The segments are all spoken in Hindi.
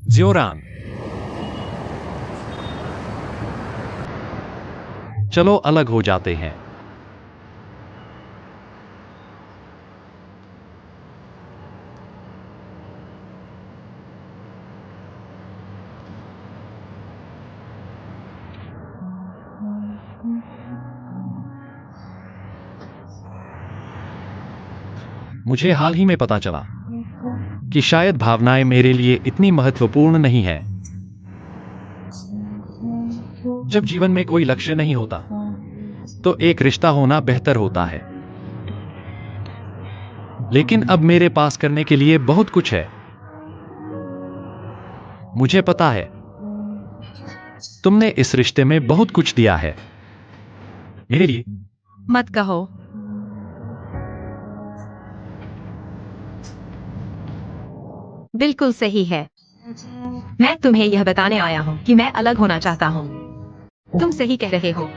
ज़्योरान, चलो अलग हो जाते हैं। मुझे हाल ही में पता चला कि शायद भावनाएं मेरे लिए इतनी महत्वपूर्ण नहीं है। जब जीवन में कोई लक्ष्य नहीं होता, तो एक रिश्ता होना बेहतर होता है। लेकिन अब मेरे पास करने के लिए बहुत कुछ है। मुझे पता है, तुमने इस रिश्ते में बहुत कुछ दिया है मेरे लिए। मत कहो। बिल्कुल सही है। मैं तुम्हें यह बताने आया हूँ कि मैं अलग होना चाहता हूँ। तुम सही कह रहे हो।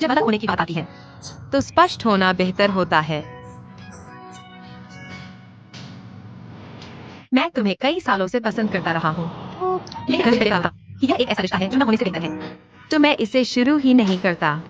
जब अलग होने की बात आती है, तो स्पष्ट होना बेहतर होता है। मैं तुम्हें कई सालों से पसंद करता रहा हूँ, लेकिन कभी लगा कि यह एक ऐसा रिश्ता है जो न होने से बेहतर है, तो मैं इसे शुरू ही नहीं करता।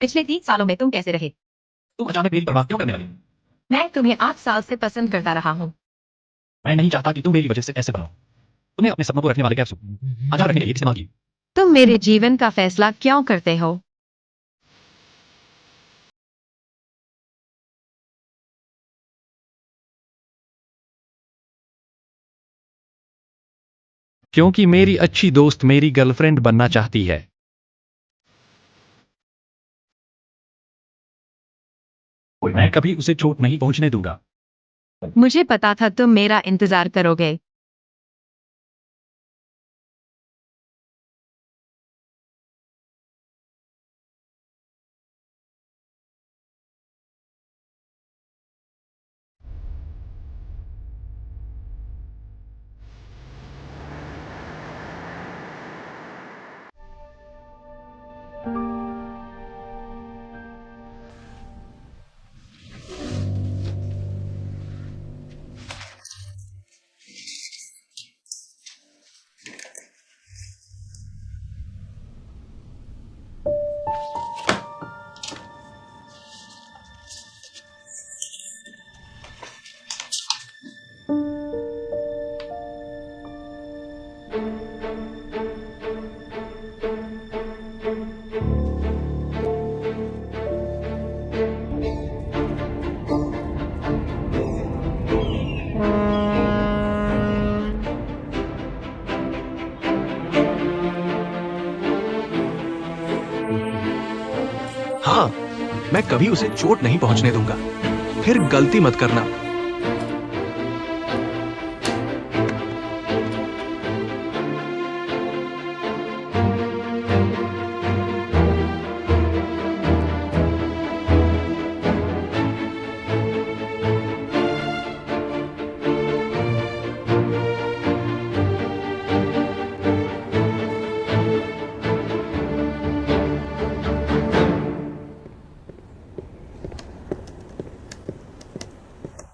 पिछले 3 सालों में तुम कैसे रहे? तुम अचानक मेरी परवाह क्यों करने लगी? मैं तुम्हें 8 साल से पसंद करता रहा हूँ। मैं नहीं चाहता कि तुम मेरी वजह से ऐसे बनो। तुम्हें अपने सपनों को रखने वाले कैप्सूल आजाद रखने के लिए इस्तेमाल की। तुम मेरे जीवन का फैसला क्यों करते हो? क्योंकि मेरी अच्छी दोस्त मेरी गर्लफ्रेंड बनना चाहती है। मैं कभी उसे चोट नहीं पहुंचने दूंगा। मुझे पता था तुम मेरा इंतजार करोगे। हाँ, मैं कभी उसे चोट नहीं पहुंचने दूंगा। फिर गलती मत करना।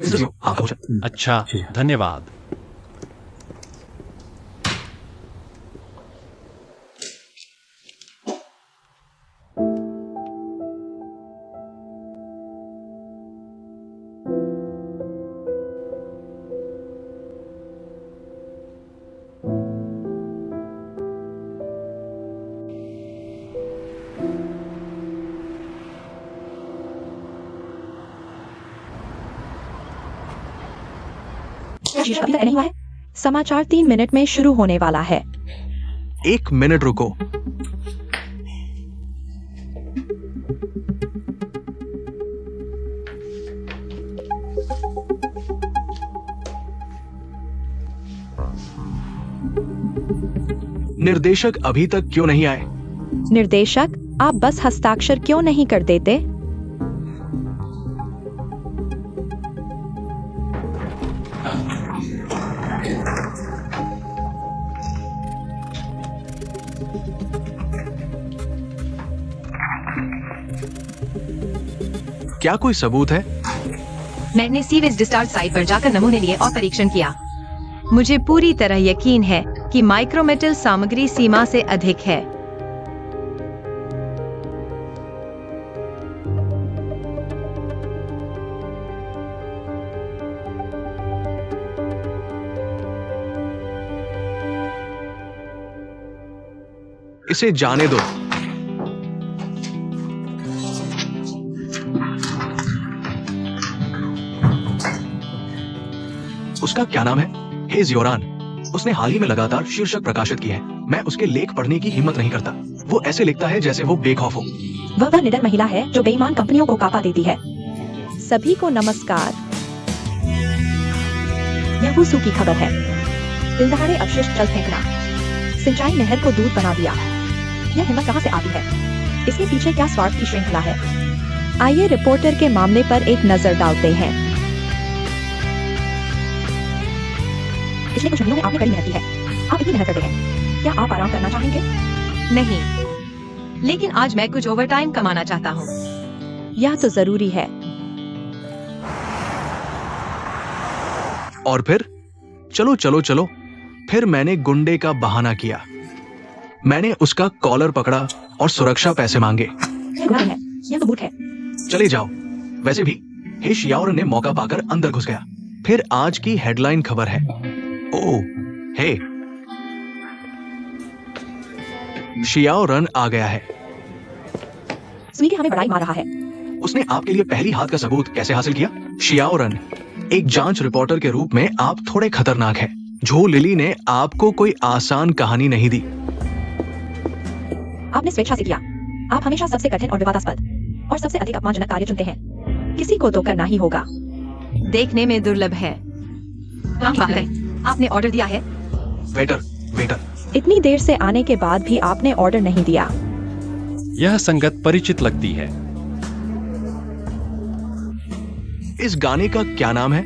हाँ भोजन। अच्छा, धन्यवाद। शीश अभी तक नहीं हुआ है। समाचार 3 मिनट में शुरू होने वाला है। 1 मिनट रुको। निर्देशक अभी तक क्यों नहीं आए? निर्देशक, आप बस हस्ताक्षर क्यों नहीं कर देते? क्या कोई सबूत है? मैंने सीवेज डिस्चार्ज साइट पर जाकर नमूने लिए और परीक्षण किया। मुझे पूरी तरह यकीन है कि माइक्रोमेटल सामग्री सीमा से अधिक है। इसे जाने दो। उसका क्या नाम है? हेज योरान। उसने हाल ही में लगातार शीर्षक प्रकाशित किए हैं। मैं उसके लेख पढ़ने की हिम्मत नहीं करता। वो ऐसे लिखता है जैसे वो बेखौफ हो। वह निडर महिला है जो बेईमान कंपनियों को कापा देती है। सभी को नमस्कार। यह वुसू की खबर है। दिलदहाड़े अपशिष्ट जल फेंकना। सिंचाई नहर को दूध बना दिया। यह हिम्मत कहां से आती है? इसके पीछे क्या स्वार्थ की श्रृंखला है? आइए रिपोर्टर के मामले पर एक नजर डालते हैं। पिछले कुछ महीनों में आपने कड़ी मेहनत की है। आप इतनी मेहनत करते हैं। क्या आप आराम करना चाहेंगे? नहीं, लेकिन आज मैं कुछ ओवरटाइम कमाना चाहता हूँ। यह तो जरूरी है। और फिर चलो चलो चलो। फिर मैंने गुंडे का बहाना किया। मैंने उसका कॉलर पकड़ा और सुरक्षा पैसे मांगे। यह बुरा है। यह तो बुरा है। चले जाओ। वैसे भी हे शियाओरन ने मौका पाकर अंदर घुस गया। फिर आज की हेडलाइन खबर है। ओह, हे, शियाओरन आ गया है। स्वीगी हमें बड़ाई मार रहा है। उसने आपके लिए पहली हाथ का सबूत कैसे हासिल किया? शियाओरन, एक जांच रिपोर्टर के रूप में आप थोड़े खतरनाक हैं। झो लिली ने आपको कोई आसान कहानी नहीं दी। आपने स्वेच्छा से किया। आप हमेशा सबसे कठिन और विवादास्पद और सबसे अधिक अपमानजनक कार्य चुनते हैं। किसी को तो करना ही होगा। देखने में दुर्लभ है। आपने ऑर्डर दिया है? Waiter, waiter. इतनी देर से आने के बाद भी आपने ऑर्डर नहीं दिया। यह संगत परिचित लगती है। इस गाने का क्या नाम है?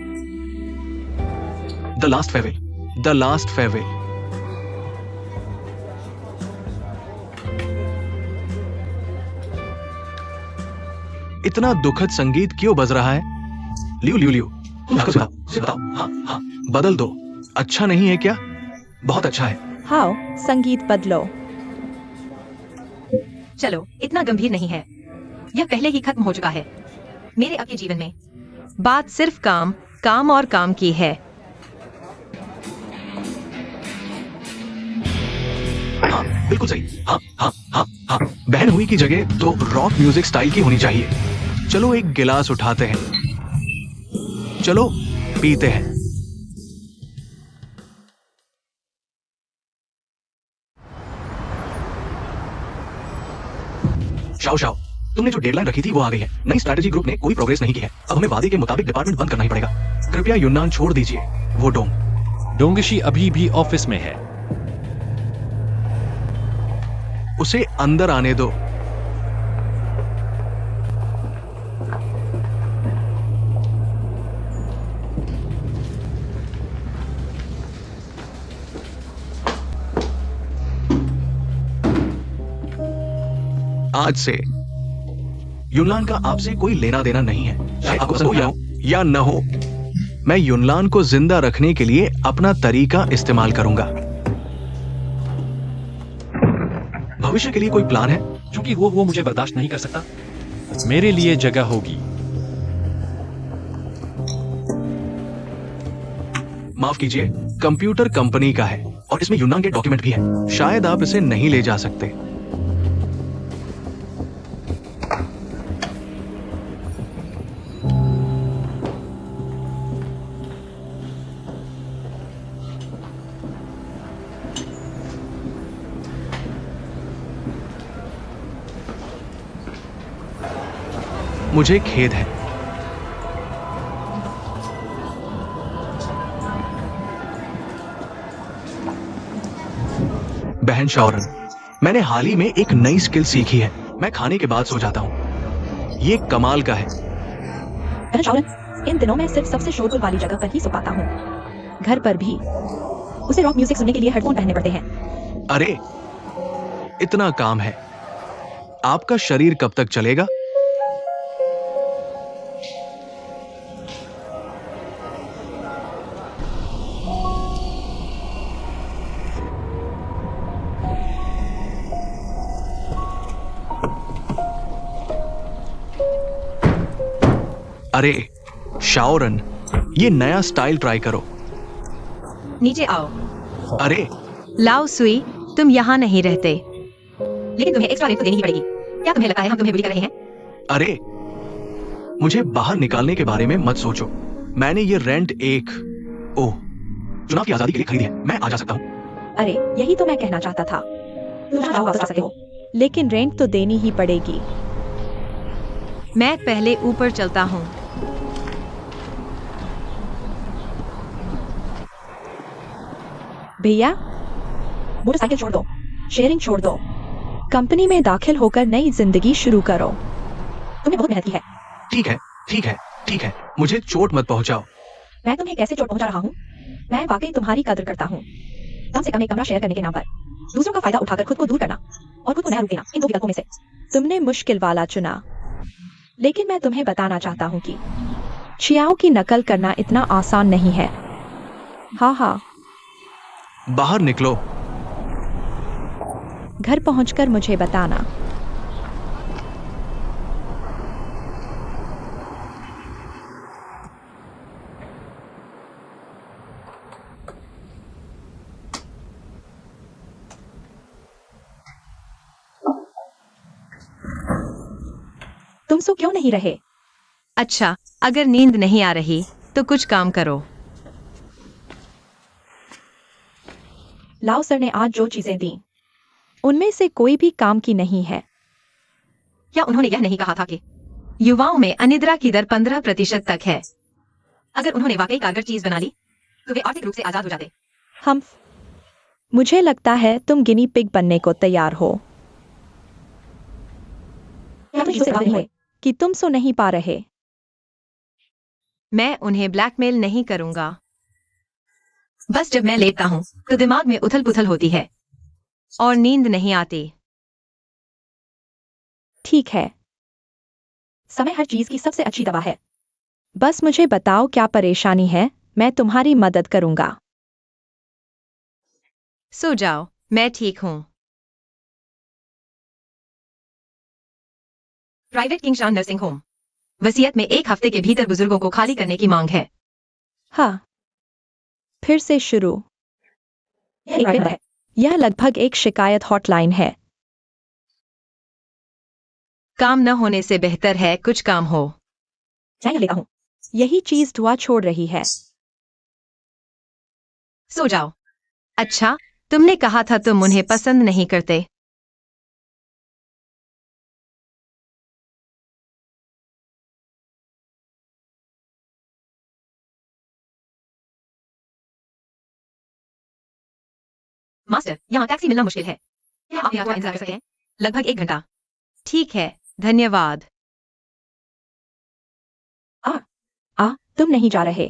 The last farewell. The last farewell. इतना दुखद संगीत क्यों बज रहा है? लियो लियो लियो, बताओ। हाँ हाँ, बदल दो। अच्छा नहीं है क्या? बहुत अच्छा है। हाओ, संगीत बदलो। चलो, इतना गंभीर नहीं है। यह पहले ही खत्म हो चुका है। मेरे अब के जीवन में बात सिर्फ काम, काम और काम की है। हाँ, बिल्कुल सही। हाँ हाँ हाँ हाँ। बहन हुई की जगह तो रॉक म्यूजिक स्टाइल की होनी चाहिए। चलो एक गिलास उठाते हैं। चलो पीते हैं। शाओ शाओ, तुमने जो डेडलाइन रखी थी वो आ गई है। नई स्ट्रैटेजी ग्रुप ने कोई प्रोग्रेस नहीं की है। अब हमें वादे के मुताबिक डिपार्टमेंट बंद करना ही पड़ेगा। कृपया यूनान छोड़ दीजिए। वो डोंगशी अभी भी ऑफिस में है। उसे अंदर आने दो। आज से यूनान का आपसे कोई लेना देना नहीं है। चाहे आपको पसंद हो या न हो। मैं युनलान को जिंदा रखने के लिए अपना तरीका इस्तेमाल करूंगा। भविष्य के लिए कोई प्लान है? क्योंकि वो मुझे बर्दाश्त नहीं कर सकता। मेरे लिए जगह होगी। माफ कीजिए, कंप्यूटर कंपनी का है और इसमें यूनान के डॉक्यूमेंट भी है। शायद आप इसे नहीं ले जा सकते। मुझे खेद है। बहन शाओरन, मैंने हाल ही में एक नई स्किल सीखी है। मैं खाने के बाद सो जाता हूँ। ये कमाल का है। बहन शाओरन, इन दिनों मैं सिर्फ सबसे शोरगुल वाली जगह पर ही सो पाता हूँ। घर पर भी उसे रॉक म्यूजिक सुनने के लिए हेडफोन पहनने पड़ते हैं। अरे, इतना काम है। आपका शरीर कब तक चलेगा? अरे शाओरन, ये नया स्टाइल ट्राई करो। नीचे आओ। अरे लाओ सुई, तुम यहाँ नहीं रहते, लेकिन तुम्हें एक्स्ट्रा रेंट तो देनी ही पड़ेगी। क्या तुम्हें लगता है हम तुम्हें बुली कर रहे हैं? अरे, मुझे बाहर निकालने के बारे में मत सोचो। मैंने ये रेंट चुनाव की आजादी के लिए खरीदी है। मैं आ जा सकता हूँ। अरे, यही तो मैं कहना चाहता था। तुम जहाँ वापस आ सकते हो, लेकिन रेंट तो देनी ही पड़ेगी। मैं पहले ऊपर चलता हूँ। भैया, मोटरसाइकिल छोड़ दो, शेयरिंग छोड़ दो, कंपनी में दाखिल होकर नई जिंदगी शुरू करो। तुम्हें बहुत मेहनत की है। ठीक है, ठीक है, ठीक है। मुझे चोट मत पहुंचाओ। मैं तुम्हें कैसे चोट पहुंचा रहा हूँ? मैं वाकई तुम्हारी कदर करता हूँ। कम से कम एक कमरा शेयर करने के नाम पर दूसरों का फायदा उठाकर खुद को दूर करना और खुद को नया रूप देना, इन दो विकल्पों में से तुमने मुश्किल वाला चुना। लेकिन मैं तुम्हें बताना चाहता हूँ कि चियाओ की नकल करना इतना आसान नहीं है। हाँ हाँ, बाहर निकलो। घर पहुंचकर मुझे बताना। तुम सो क्यों नहीं रहे? अच्छा, अगर नींद नहीं आ रही तो कुछ काम करो। लाओ सर ने आज जो चीजें दी, उनमें से कोई भी काम की नहीं है। क्या उन्होंने यह नहीं कहा था कि युवाओं में अनिद्रा की दर 15% तक है? अगर उन्होंने वाकई कारगर चीज बना ली तो वे आर्थिक रूप से आजाद हो जाते। मुझे लगता है तुम गिनी पिग बनने को तैयार हो। कि तुम सो नहीं पा रहे। मैं उन्हें ब्लैकमेल नहीं करूंगा। बस जब मैं लेटता हूँ तो दिमाग में उथल पुथल होती है और नींद नहीं आती। ठीक है, समय हर चीज की सबसे अच्छी दवा है। बस मुझे बताओ क्या परेशानी है, मैं तुम्हारी मदद करूंगा। सो जाओ, मैं ठीक हूँ। प्राइवेट किंगशान नर्सिंग होम। वसीयत में 1 हफ्ते के भीतर बुजुर्गों को खाली करने की मांग है। हाँ, फिर से शुरू। यह लगभग एक शिकायत हॉटलाइन है। काम न होने से बेहतर है कुछ काम हो। मैं लेता हूँ। यही चीज धुआं छोड़ रही है। सो जाओ। अच्छा, तुमने कहा था तुम उन्हें पसंद नहीं करते। मास्टर, यहाँ टैक्सी मिलना मुश्किल है। क्या आप यहाँ इंतजार कर सकते हैं? लगभग 1 घंटा। ठीक है, धन्यवाद। तुम नहीं जा रहे?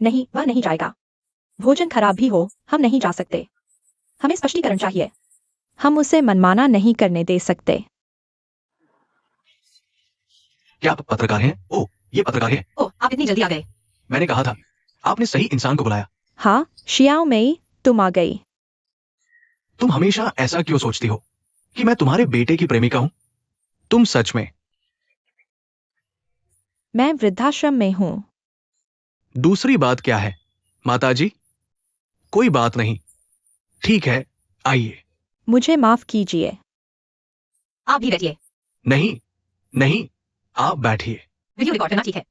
नहीं, वह नहीं जाएगा। भोजन खराब भी हो, हम नहीं जा सकते। हमें स्पष्टीकरण चाहिए। हम उसे मनमाना नहीं करने दे सकते। क्या आप पत्रकार हैं? ओह, ये पत्रकार है। ओह, आप इतनी जल्दी आ गए। मैंने कहा था, आपने सही इंसान को बुलाया। हाँ शियाओ मई, तुम आ गई। तुम हमेशा ऐसा क्यों सोचती हो कि मैं तुम्हारे बेटे की प्रेमिका हूं? तुम सच में। मैं वृद्धाश्रम में हूँ। दूसरी बात क्या है माताजी? कोई बात नहीं, ठीक है, आइए। मुझे माफ कीजिए। आप भी बैठिए। नहीं, नहीं, आप बैठिए। वीडियो रिकॉर्ड करना ठीक है।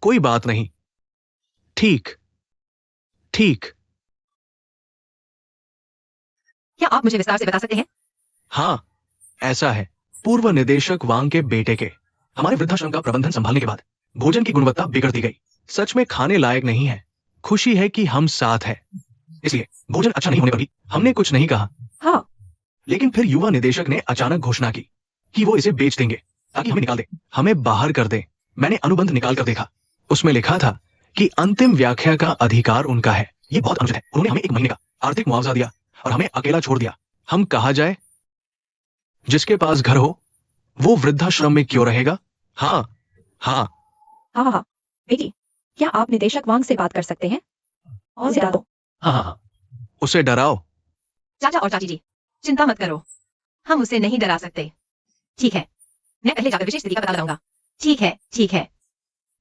कोई बात नहीं, ठीक, ठीक। क्या आप मुझे विस्तार से बता सकते हैं? हाँ, ऐसा है। पूर्व निदेशक वांग के बेटे के हमारे वृद्धाश्रम का प्रबंधन संभालने के बाद भोजन की गुणवत्ता बिगड़ दी गई। सच में खाने लायक नहीं है। खुशी है कि हम साथ हैं, इसलिए भोजन अच्छा नहीं होने पर भी हमने कुछ नहीं कहा। हाँ लेकिन फिर युवा निदेशक ने अचानक घोषणा की कि वो इसे बेच देंगे ताकि हमें निकाल दे, हमें बाहर कर दे। मैंने अनुबंध निकाल कर देखा, उसमें लिखा था कि अंतिम व्याख्या का अधिकार उनका है। ये बहुत अनुचित है। उन्होंने हमें 1 महीने का आर्थिक मुआवजा दिया और हमें अकेला छोड़ दिया। हम कहा जाए, जिसके पास घर हो वो वृद्धाश्रम में क्यों रहेगा? हाँ, हाँ। हाँ हाँ बेटी, क्या आप निदेशक वांग से बात कर सकते हैं? और ज्यादा तो हाँ हाँ हाँ। उसे डराओ। चाचा और चाची जी, चिंता मत करो, हम उसे नहीं डरा सकते। ठीक है, मैं पहले जाकर विशेष स्थिति का पता लगाऊंगा। ठीक है, ठीक है,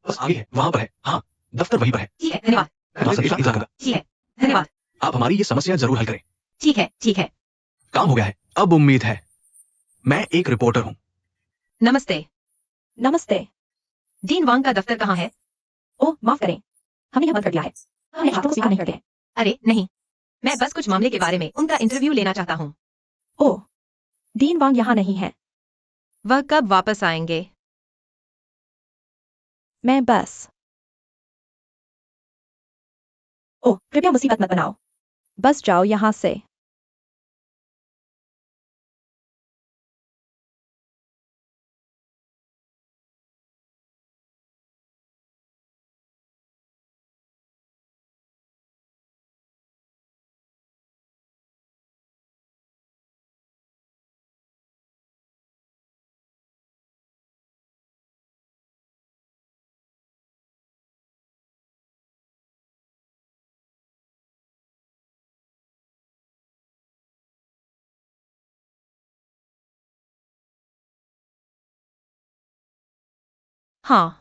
बस आगे है, वहां पर है। हाँ, दफ्तर वहीं पर है। ठीक है, धन्यवाद। मैं वहां संदेश इंतजार करूंगा। ठीक है, धन्यवाद। आप हमारी ये समस्या जरूर हल करें। ठीक है, ठीक है। काम हो गया है, अब उम्मीद है। मैं एक रिपोर्टर हूँ। नमस्ते। नमस्ते। डीन वांग का दफ्तर कहाँ है? ओह माफ करें, हमने यह बंद कर दिया है। हमने हाथों को स्वीकार नहीं करते हैं। अरे नहीं, मैं बस कुछ मामले के बारे में उनका इंटरव्यू लेना चाहता हूँ। ओह, डीन वांग यहाँ नहीं है। वह कब वापस आएंगे? मैं बस। ओह कृपया मुसीबत मत बनाओ, बस जाओ यहाँ से। हाँ,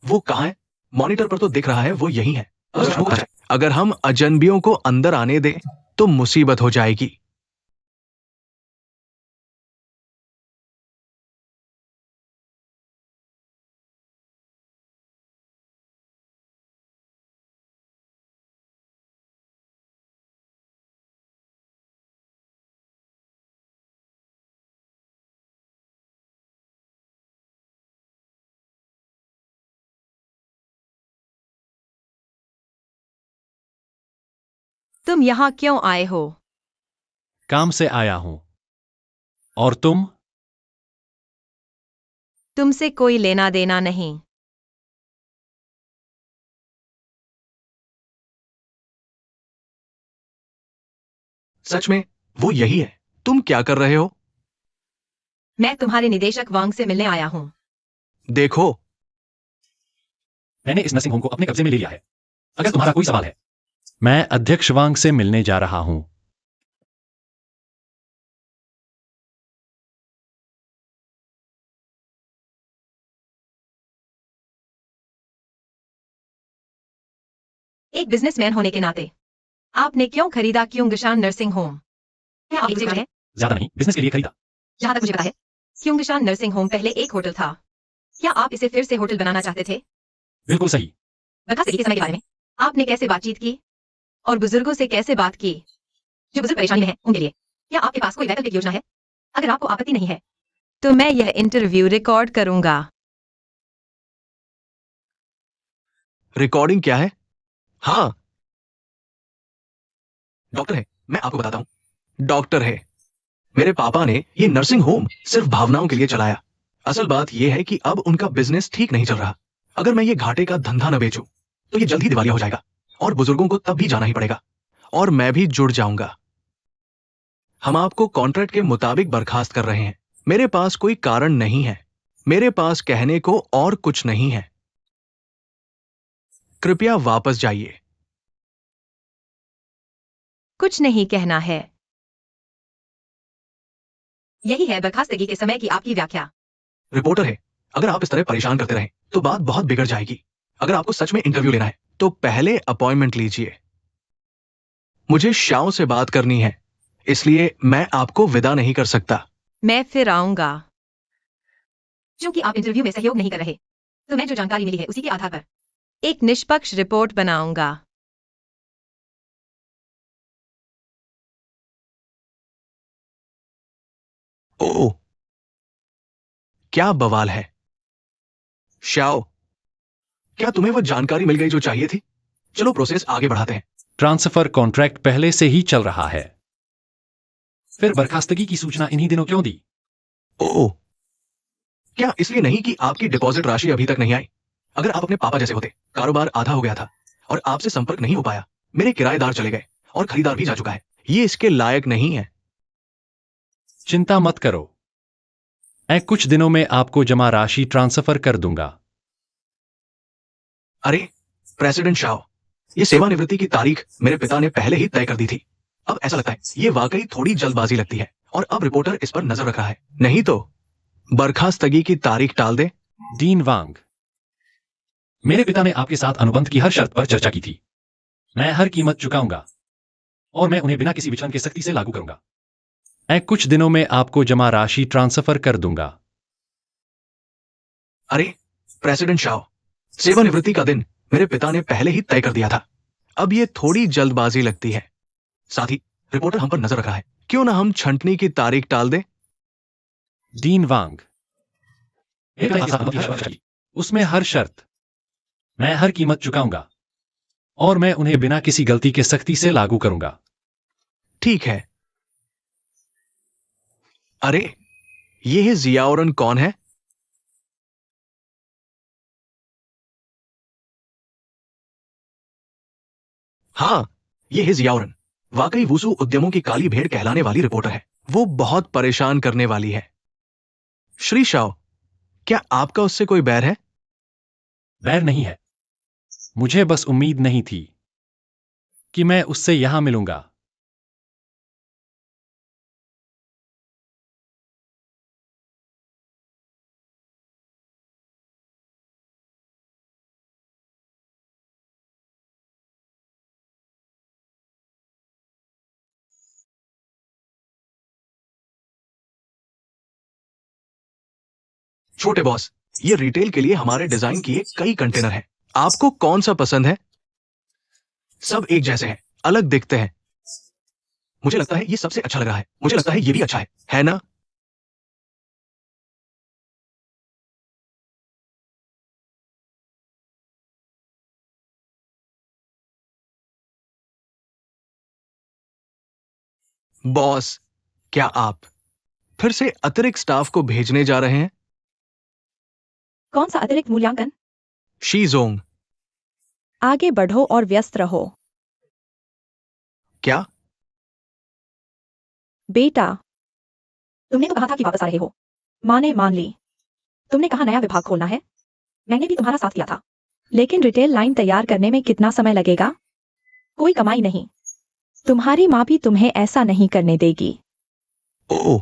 वो कहाँ है? मॉनिटर पर तो दिख रहा है वो यही है। अगर हम अजनबियों को अंदर आने दें तो मुसीबत हो जाएगी। तुम यहाँ क्यों आए हो? काम से आया हूं। और तुम? तुमसे कोई लेना देना नहीं। सच में वो यही है। तुम क्या कर रहे हो? मैं तुम्हारे निदेशक वांग से मिलने आया हूँ। देखो, मैंने इस नर्सिंग होम को अपने कब्जे में ले लिया है। अगर तुम्हारा कोई सवाल है। मैं अध्यक्ष वांग से मिलने जा रहा हूं। एक बिजनेसमैन होने के नाते आपने क्यों खरीदा क्योंगशान नर्सिंग होम? क्या आप मुझे है? ज्यादा नहीं, बिजनेस के लिए खरीदा। जहां तक मुझे पता है, क्योंगशान नर्सिंग होम पहले एक होटल था। क्या आप इसे फिर से होटल बनाना चाहते थे? बिल्कुल सही। बता सही के समय के बारे में आपने कैसे बातचीत की और बुजुर्गों से कैसे बात की जो बुजुर्ग परेशानी में हैं उनके लिए? क्या आपके पास कोई वैकल्पिक योजना है? अगर आपको आपत्ति नहीं है तो मैं यह इंटरव्यू रिकॉर्ड करूंगा। रिकॉर्डिंग क्या है? हाँ, डॉक्टर है, मैं आपको बताता हूं। डॉक्टर है। मेरे पापा ने ये नर्सिंग होम सिर्फ भावनाओं के लिए चलाया। असल बात यह है कि अब उनका बिजनेस ठीक नहीं चल रहा। अगर मैं ये घाटे का धंधा न बेचूं तो ये जल्द ही दिवालिया हो जाएगा और बुजुर्गों को तब भी जाना ही पड़ेगा और मैं भी जुड़ जाऊंगा। हम आपको कॉन्ट्रैक्ट के मुताबिक बर्खास्त कर रहे हैं। मेरे पास कोई कारण नहीं है। मेरे पास कहने को और कुछ नहीं है। कृपया वापस जाइए। कुछ नहीं कहना है। यही है बर्खास्तगी के समय की आपकी व्याख्या। रिपोर्टर है, अगर आप इस तरह परेशान करते रहें तो बात बहुत बिगड़ जाएगी। अगर आपको सच में इंटरव्यू लेना है तो पहले अपॉइंटमेंट लीजिए। मुझे शाओ से बात करनी है, इसलिए मैं आपको विदा नहीं कर सकता। मैं फिर आऊंगा। क्योंकि आप इंटरव्यू में सहयोग नहीं कर रहे, तो मैं जो जानकारी मिली है उसी के आधार पर एक निष्पक्ष रिपोर्ट बनाऊंगा। ओह, क्या बवाल है। शाओ, क्या तुम्हें वो जानकारी मिल गई जो चाहिए थी? चलो प्रोसेस आगे बढ़ाते हैं। ट्रांसफर कॉन्ट्रैक्ट पहले से ही चल रहा है। फिर बर्खास्तगी की सूचना इन्हीं दिनों क्यों दी? ओह, क्या इसलिए नहीं कि आपकी डिपॉजिट राशि अभी तक नहीं आई? अगर आप अपने पापा जैसे होते, कारोबार आधा हो गया था और आपसे संपर्क नहीं हो पाया। मेरे किराएदार चले गए और खरीदार भी जा चुका है। ये इसके लायक नहीं है। चिंता मत करो, मैं कुछ दिनों में आपको जमा राशि ट्रांसफर कर दूंगा। अरे प्रेसिडेंट शाओ, ये सेवानिवृत्ति की तारीख मेरे पिता ने पहले ही तय कर दी थी। अब ऐसा लगता है ये वाकई थोड़ी जल्दबाजी लगती है और अब रिपोर्टर इस पर नजर रख रहा है। नहीं तो बर्खास्तगी की तारीख टाल दे। डीन वांग, मेरे पिता ने आपके साथ अनुबंध की हर शर्त पर चर्चा की थी। मैं हर कीमत चुकाऊंगा और मैं उन्हें बिना किसी विचलन के सख्ती से लागू करूंगा। मैं कुछ दिनों में आपको जमा राशि ट्रांसफर कर दूंगा। अरे प्रेसिडेंट शाओ, सेवानिवृत्ति का दिन मेरे पिता ने पहले ही तय कर दिया था। अब ये थोड़ी जल्दबाजी लगती है। साथ ही रिपोर्टर हम पर नजर रख रहा है, क्यों ना हम छंटनी की तारीख टाल दें? डीन वांग, मेरे पिता ने इस अनुबंध की हर शर्त की। उसमें हर शर्त मैं हर कीमत चुकाऊंगा और मैं उन्हें बिना किसी गलती के सख्ती से लागू करूंगा। ठीक है। अरे ये जियाउरन कौन है? हाँ, ये है जियाउरन। वाकई वुसु उद्यमों की काली भेड़ कहलाने वाली रिपोर्टर है। वो बहुत परेशान करने वाली है। श्री शाओ, क्या आपका उससे कोई बैर है? बैर नहीं है। मुझे बस उम्मीद नहीं थी कि मैं उससे यहां मिलूंगा। छोटे बॉस, ये रिटेल के लिए हमारे डिजाइन किए कई कंटेनर हैं। आपको कौन सा पसंद है? सब एक जैसे हैं, अलग दिखते हैं। मुझे लगता है ये सबसे अच्छा लग रहा है। मुझे लगता है ये भी अच्छा है ना? बॉस, क्या आप फिर से अतिरिक्त स्टाफ को भेजने जा रहे हैं? कौन सा अतिरिक्त मूल्यांकन? शीजोंग। आगे बढ़ो और व्यस्त रहो। क्या? बेटा, तुमने तो कहा था कि वापस आ रहे हो। माँ ने मान ली। तुमने कहा नया विभाग खोलना है। मैंने भी तुम्हारा साथ दिया था। लेकिन रिटेल लाइन तैयार करने में कितना समय लगेगा? कोई कमाई नहीं। तुम्हारी माँ भी तुम्हें ऐसा नहीं करने देगी। ओह,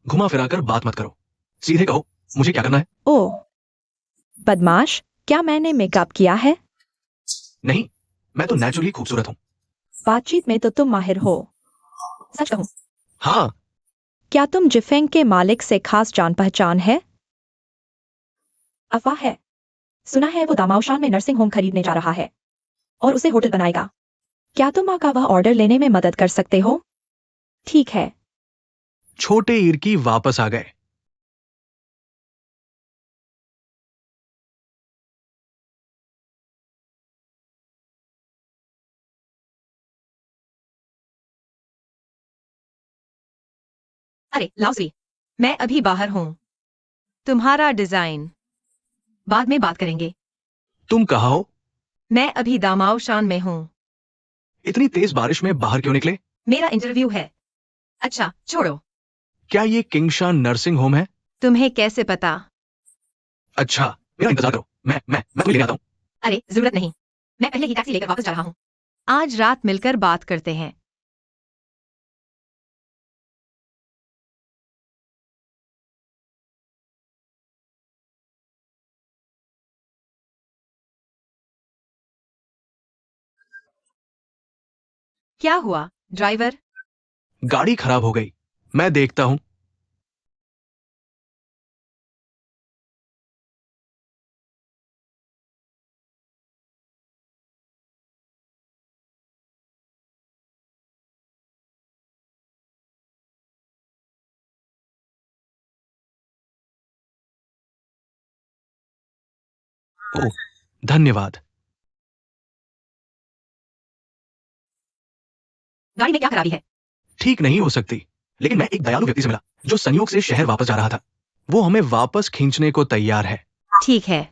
घुमा फिराकर बात मत करो। सीधे कहो, मुझे क्या करना है? ओह, बदमाश, क्या मैंने मेकअप किया है? नहीं, मैं तो नेचुरली खूबसूरत हूं। बातचीत में तो तुम माहिर हो। सच कहूं, हाँ, क्या तुम जिफेंग के मालिक से खास जान पहचान है? अफवाह है। सुना है वो दामाओशान में नर्सिंग होम खरीदने जा रहा है और उसे होटल बनाएगा। क्या तुम माँ का वह ऑर्डर लेने में मदद कर सकते हो? ठीक है। छोटे ईरकी वापस आ गए। अरे लाउसी, मैं अभी बाहर हूँ। तुम्हारा डिजाइन बाद में बात करेंगे। तुम कहाँ हो? मैं अभी दामाओशान में हूँ। इतनी तेज बारिश में बाहर क्यों निकले? मेरा इंटरव्यू है। अच्छा छोड़ो। क्या ये किंगशान नर्सिंग होम है? तुम्हें कैसे पता? अच्छा, मेरा इंतजार करो, मैं तुम्हें लेने आता हूँ। अरे जरूरत नहीं, मैं पहले ही टैक्सी लेकर वापस जा रहा हूँ। आज रात मिलकर बात करते हैं। क्या हुआ ड्राइवर? गाड़ी खराब हो गई, मैं देखता हूँ। ओह, धन्यवाद। गाड़ी में क्या खराबी है? ठीक नहीं हो सकती, लेकिन मैं एक दयालु व्यक्ति से मिला जो संयोग से शहर वापस जा रहा था। वो हमें वापस खींचने को तैयार है। ठीक है।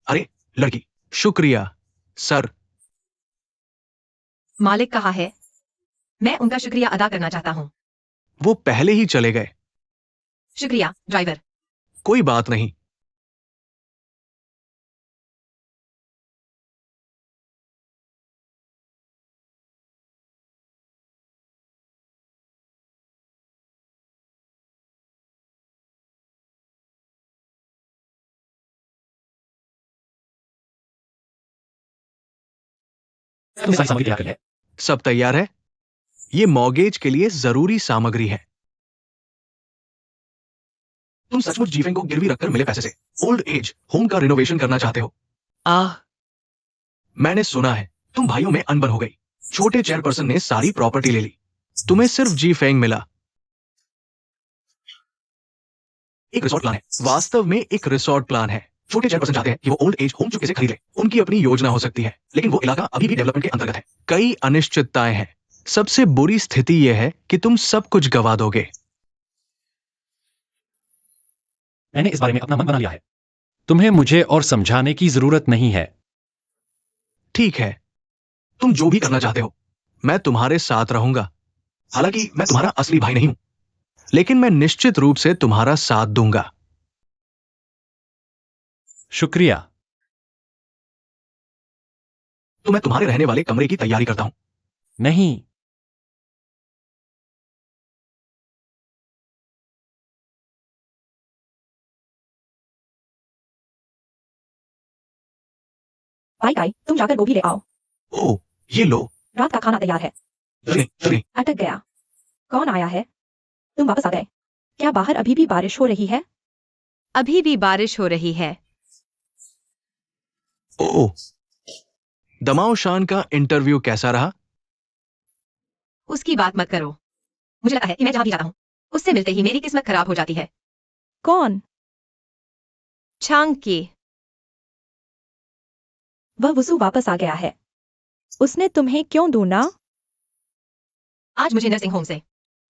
अरे लड़की, शुक्रिया सर। मालिक कहाँ है? मैं उनका शुक्रिया अदा करना चाहता हूँ। वो पहले ही चले गए। शुक्रिया ड्राइवर। कोई बात नहीं। तुमने सारी सामग्री तैयार कर ली है? सब तैयार है। ये मॉर्गेज के लिए जरूरी सामग्री है। तुम सचमुच जीवन को गिरवी रखकर मिले पैसे से ओल्ड एज होम का रिनोवेशन करना चाहते हो? मैंने सुना है तुम भाइयों में अनबन हो गई। छोटे चेयरपर्सन ने सारी प्रॉपर्टी ले ली, तुम्हें सिर्फ जी फेंग मिला। एक रिसोर्ट प्लान है, वास्तव में एक रिसोर्ट प्लान है। छोटे चेयरपर्सन चाहते हैं कि वो ओल्ड एज होम चुपके से खरीद ले। उनकी अपनी योजना हो सकती है, लेकिन वो इलाका अभी भी डेवलपमेंट के अंतर्गत है। कई अनिश्चितताएं हैं। सबसे बुरी स्थिति यह है कि तुम सब कुछ गवा दोगे। मैंने इस बारे में अपना मन बना लिया है। तुम्हें मुझे और समझाने की जरूरत नहीं है। ठीक है, तुम जो भी करना चाहते हो, मैं तुम्हारे साथ रहूंगा। हालांकि मैं तुम्हारा असली भाई नहीं हूं, लेकिन मैं निश्चित रूप से तुम्हारा साथ दूंगा। शुक्रिया। तो मैं तुम्हारे रहने वाले कमरे की तैयारी करता हूं। नहीं, भाई गाई, तुम जाकर गोभी ले आओ। ओह, ये लो। रात का खाना तैयार है। चलें, चलें। अटक गया। कौन आया है? तुम वापस आ गए। क्या बाहर अभी भी बारिश हो रही है? अभी भी बारिश हो रही है। ओह, दमाओ शान का इंटरव्यू कैसा रहा? उसकी बात मत करो। मुझे लगता है कि मैं जहां भी जाता हूँ उससे मिलते ही मेरी किस्मत खराब हो जाती है। कौन? छांग की। वह वसु वापस आ गया है। उसने तुम्हें क्यों ढूंढा? आज मुझे नर्सिंग होम से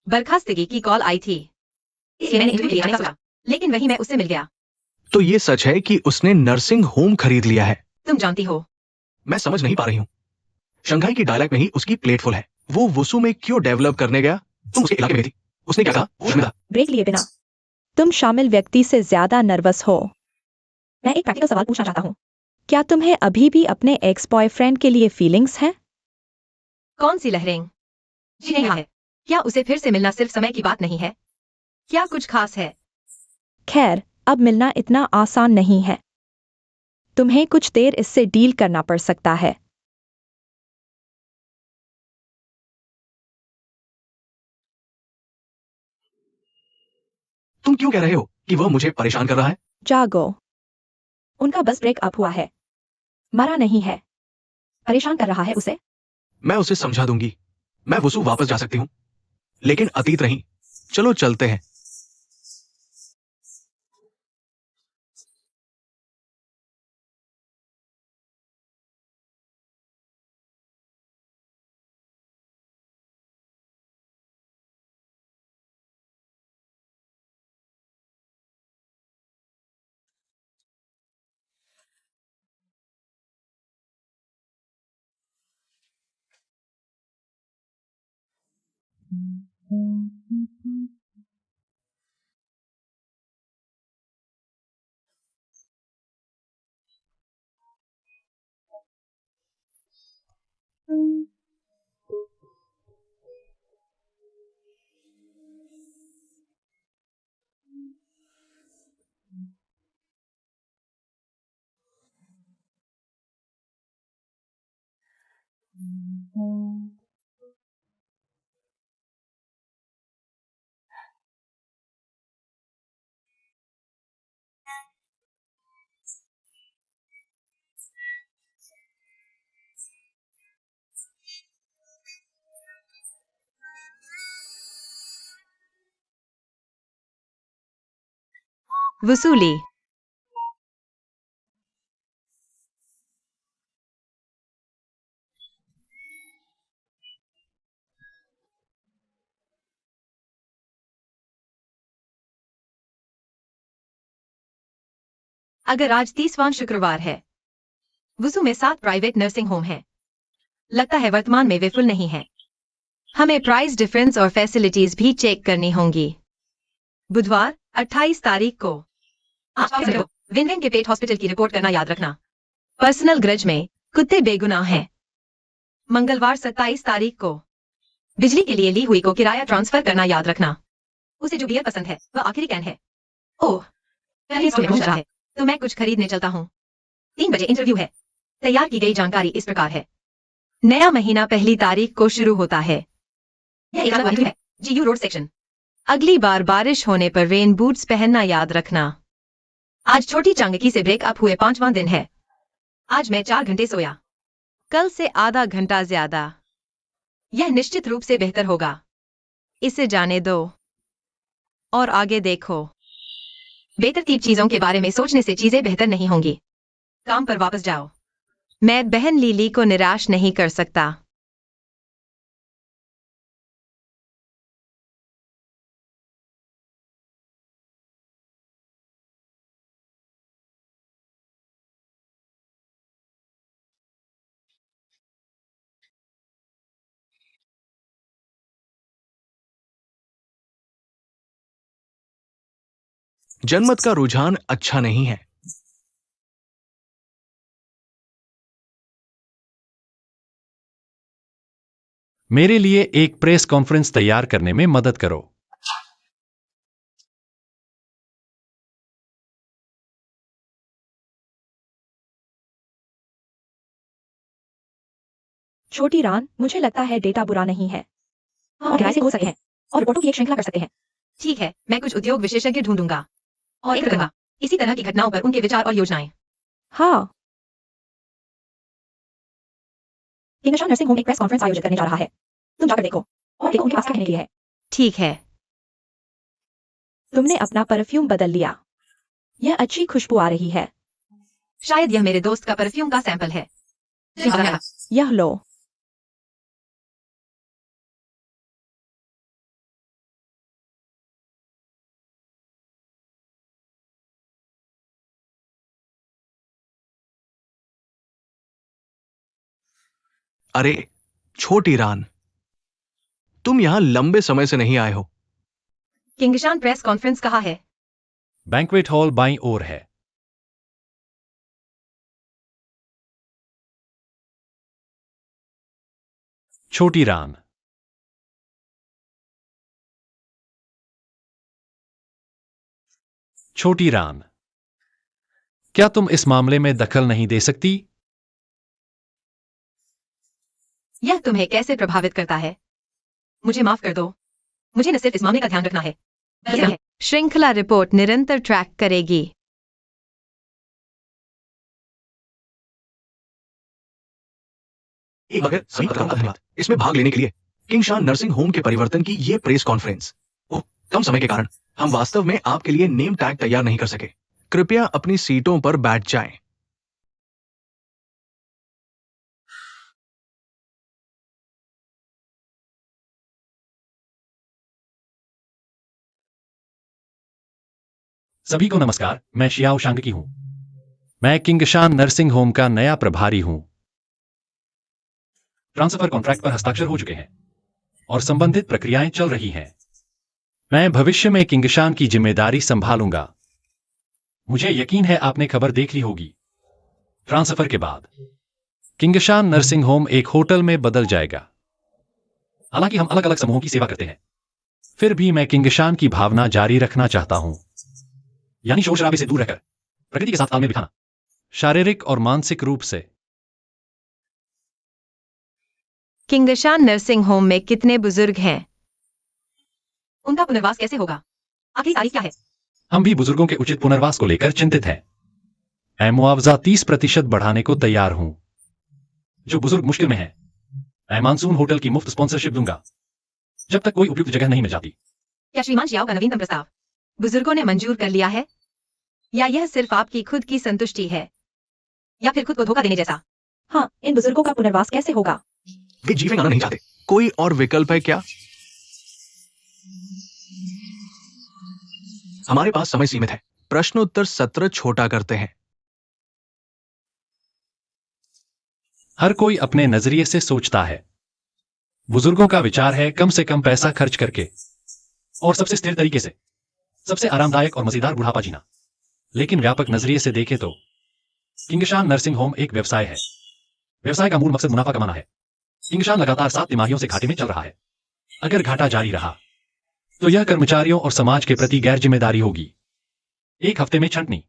बर्खास्तगी की कॉल आई थी, इसलिए मैंने इंटरव्यू के लिए आने का सोचा, लेकिन वही मैं उससे मिल गया। तो ये सच है कि उसने नर्सिंग होम खरीद लिया है? तुम जानती हो। मैं समझ नहीं पा रही हूं। शंघाई की डायलैक्ट में ही उसकी प्लेट फुल है। वो वसु में क्यों डेवलप करने गया? तुम उसके इलाके में थी। उसने क्या कहा? वो उसमें था। ब्रेक लिए बिना तुम शामिल व्यक्ति से ज्यादा नर्वस हो। मैं एक प्रैक्टिकल सवाल पूछना चाहता हूँ। क्या तुम्हें अभी भी अपने एक्स बॉयफ्रेंड के लिए फीलिंग्स हैं? कौन सी लहरें? जी नहीं है। क्या उसे फिर से मिलना सिर्फ समय की बात नहीं है? क्या कुछ खास है? खैर, अब मिलना इतना आसान नहीं है। तुम्हें कुछ देर इससे डील करना पड़ सकता है। तुम क्यों कह रहे हो कि वह मुझे परेशान कर रहा है? जागो। उनका बस ब्रेकअप हुआ है, मरा नहीं है। परेशान कर रहा है उसे। मैं उसे समझा दूंगी। मैं वसु वापस जा सकती हूँ, लेकिन अतीत नहीं। चलो चलते हैं। वसूली। अगर आज 30वां शुक्रवार है, वसु में 7 प्राइवेट नर्सिंग होम है। लगता है वर्तमान में वे फुल नहीं है। हमें प्राइस डिफरेंस और फैसिलिटीज भी चेक करनी होंगी। बुधवार 28 तारीख को विन विन के पेट हॉस्पिटल की रिपोर्ट करना याद रखना। पर्सनल ग्रज में कुत्ते बेगुनाह हैं। मंगलवार 27 तारीख को बिजली के लिए ली हुई को किराया ट्रांसफर करना याद रखना। उसे जो बियर पसंद है वह आखिरी कैन है। ओह, पहले स्टोर में पहुंच रहा है, तो मैं कुछ खरीदने चलता हूँ। 3 बजे इंटरव्यू है। तैयार की गई जानकारी इस प्रकार है। नया महीना 1 तारीख को शुरू होता है। यह एक अलग इंटरव्यू है। जीयू रोड सेक्शन। अगली बार बारिश होने पर रेन बूट्स पहनना याद रखना। आज छोटी चांगकी से ब्रेकअप हुए 5वां दिन है। आज मैं 4 घंटे सोया, कल से आधा घंटा ज्यादा। यह निश्चित रूप से बेहतर होगा। इसे जाने दो और आगे देखो। बेतरतीब चीजों के बारे में सोचने से चीजें बेहतर नहीं होंगी। काम पर वापस जाओ। मैं बहन लीली को निराश नहीं कर सकता। जनमत का रुझान अच्छा नहीं है। मेरे लिए एक प्रेस कॉन्फ्रेंस तैयार करने में मदद करो। छोटी रान, मुझे लगता है डेटा बुरा नहीं है। हम किराए से हो सकते हैं और रिपोर्टों की एक श्रृंखला कर सकते हैं। ठीक है, मैं कुछ उद्योग विशेषज्ञ ढूंढूंगा और एक करूंगा इसी तरह की घटनाओं पर उनके विचार और योजनाएं। हाँ। किंगशान नर्सिंग होम एक प्रेस कॉन्फ्रेंस आयोजित करने जा रहा है। तुम जाकर देखो और देखो उनके पास क्या कहने के लिए है। ठीक है। तुमने अपना परफ्यूम बदल लिया। यह अच्छी खुशबू आ रही है। शायद यह मेरे दोस्त का परफ्यूम का सैंपल है। यह लो। अरे छोटी रान, तुम यहां लंबे समय से नहीं आए हो। किंगशान प्रेस कॉन्फ्रेंस कहाँ है? बैंक्वेट हॉल बाईं ओर है। छोटी रान। छोटी रान, क्या तुम इस मामले में दखल नहीं दे सकती? यह तुम्हें कैसे प्रभावित करता है? मुझे माफ कर दो। मुझे न सिर्फ इस मामले का ध्यान रखना है, बल्कि श्रृंखला रिपोर्ट निरंतर ट्रैक करेगी। एक बार सभी पत्रकारों का धन्यवाद इसमें भाग लेने के लिए। किंगशान नर्सिंग होम के परिवर्तन की ये प्रेस कॉन्फ्रेंस। ओह, कम समय के कारण हम वास्तव में आपके लिए नेम टैग तैयार नहीं कर सके। कृपया अपनी सीटों पर बैठ जाएं। सभी को नमस्कार, मैं शियाओ शांग की हूं। मैं किंगशान नर्सिंग होम का नया प्रभारी हूं। ट्रांसफर कॉन्ट्रैक्ट पर हस्ताक्षर हो चुके हैं और संबंधित प्रक्रियाएं चल रही हैं। मैं भविष्य में किंगशान की जिम्मेदारी संभालूंगा। मुझे यकीन है आपने खबर देख ली होगी। ट्रांसफर के बाद किंगशान नर्सिंग होम एक होटल में बदल जाएगा। हालांकि हम अलग अलग समूहों की सेवा करते हैं, फिर भी मैं किंगशान की भावना जारी रखना चाहता हूं, यानी शोर शराबे से दूर रहकर प्रकृति के साथ तालमेल बिठाना, शारीरिक और मानसिक रूप से। किंगशान नर्सिंग होम में कितने बुजुर्ग हैं? उनका पुनर्वास कैसे होगा? आखिरी तारीख क्या है? हम भी बुजुर्गों के उचित पुनर्वास को लेकर चिंतित हैं। मैं मुआवजा 30% बढ़ाने को तैयार हूं। जो बुजुर्ग मुश्किल में हैं, मैं मानसून होटल की मुफ्त स्पॉन्सरशिप दूंगा जब तक कोई उपयुक्त जगह नहीं मिल जाती। क्या श्रीमान शियाओ का नवीनतम प्रस्ताव बुजुर्गों ने मंजूर कर लिया है, या यह सिर्फ आपकी खुद की संतुष्टि है, या फिर खुद को धोखा देने जैसा? हाँ, इन बुजुर्गों का पुनर्वास कैसे होगा? वे जीवन आना नहीं चाहते। कोई और विकल्प है क्या? हमारे पास समय सीमित है। प्रश्नोत्तर सत्र छोटा करते हैं। हर कोई अपने नजरिए से सोचता है। बुजुर्गों का विचार है कम से कम पैसा खर्च करके और सबसे स्थिर तरीके से सबसे आरामदायक और मजेदार बुढ़ापा जीना। लेकिन व्यापक नजरिए से देखें तो किंगशान नर्सिंग होम एक व्यवसाय है। व्यवसाय का मूल मकसद मुनाफा कमाना है। किंगशान लगातार 7 तिमाहियों से घाटे में चल रहा है। अगर घाटा जारी रहा तो यह कर्मचारियों और समाज के प्रति गैर जिम्मेदारी होगी। एक हफ्ते में छंटनी,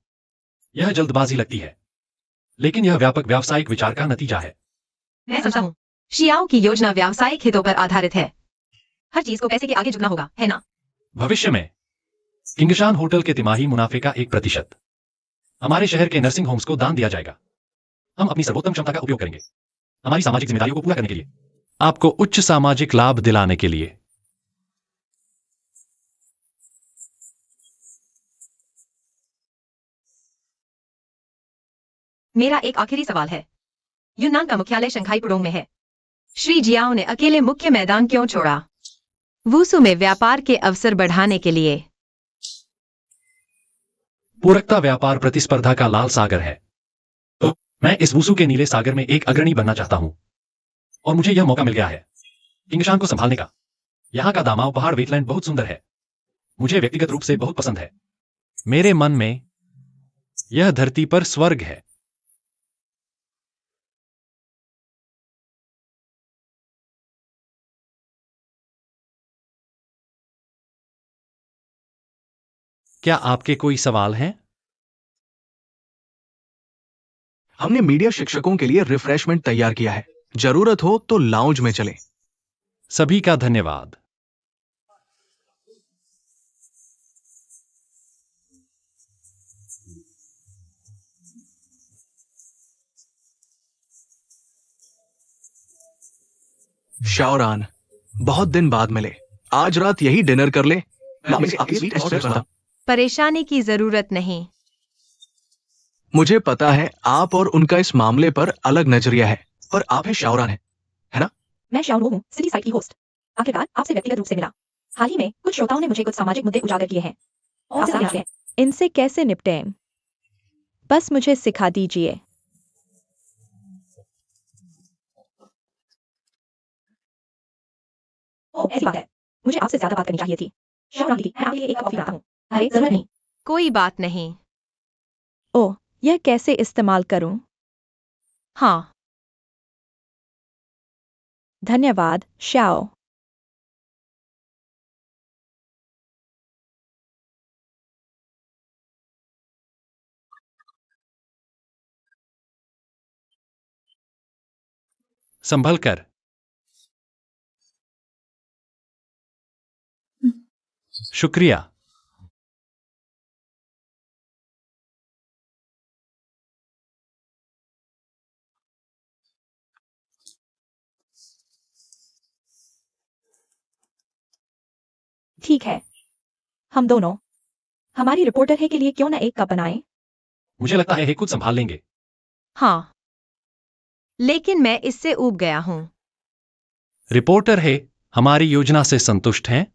यह जल्दबाजी लगती है, लेकिन यह व्यापक व्यावसायिक विचार का नतीजा है। मैं समझा हूँ। शियाओ की योजना व्यावसायिक हितों पर आधारित है। हर चीज को पैसे के आगे झुकना होगा, है ना? भविष्य में किंगशान होटल के तिमाही मुनाफे का 1% हमारे शहर के नर्सिंग होम्स को दान दिया जाएगा। हम अपनी सर्वोत्तम क्षमता का उपयोग करेंगे हमारी सामाजिक जिम्मेदारियों को पूरा करने के लिए, आपको उच्च सामाजिक लाभ दिलाने के लिए। मेरा एक आखिरी सवाल है। यूनान का मुख्यालय शंघाई पुडोंग में है। श्री जियाओ ने अकेले मुख्य मैदान क्यों छोड़ा? वूसू में व्यापार के अवसर बढ़ाने के लिए। पूरकता व्यापार प्रतिस्पर्धा का लाल सागर है। तो मैं इस वूसू के नीले सागर में एक अग्रणी बनना चाहता हूं और मुझे यह मौका मिल गया है किंगशान को संभालने का। यहां का दामाव पहाड़ वेटलैंड बहुत सुंदर है। मुझे व्यक्तिगत रूप से बहुत पसंद है। मेरे मन में यह धरती पर स्वर्ग है। क्या आपके कोई सवाल हैं? हमने मीडिया शिक्षकों के लिए रिफ्रेशमेंट तैयार किया है। जरूरत हो तो लाउंज में चलें। सभी का धन्यवाद। शाओरान, बहुत दिन बाद मिले। आज रात यही डिनर कर ले। मैं इसे आपकी स्वीट ऑर्डर करता हूं। परेशानी की जरूरत नहीं। मुझे पता है आप और उनका इस मामले पर अलग नजरिया है, पर आप है शाओरान है ना? मैं शाओ हूँ, सिटी साइट की होस्ट। आखिरकार आपसे व्यक्तिगत रूप से मिला। हाल ही में कुछ श्रोताओं ने मुझे कुछ सामाजिक मुद्दे उजागर किए हैं और आसान है इनसे कैसे निपटें। बस मुझे सिखा दीजिए। ओह, ऐसी बात है। मुझे आपसे ज्यादा बात करनी चाहिए थी। शाओरान दीदी, मैं आपके लिए एक कप कॉफी लाता हूँ। अरे जरूरत नहीं। कोई बात नहीं। ओह, यह कैसे इस्तेमाल करूं? हाँ, धन्यवाद, शाओ। संभल कर। शुक्रिया। ठीक है, हम दोनों हमारी रिपोर्टर है के लिए क्यों ना एक कप बनाएं? मुझे लगता है खुद संभाल लेंगे। हाँ, लेकिन मैं इससे ऊब गया हूं। रिपोर्टर है, हमारी योजना से संतुष्ट हैं?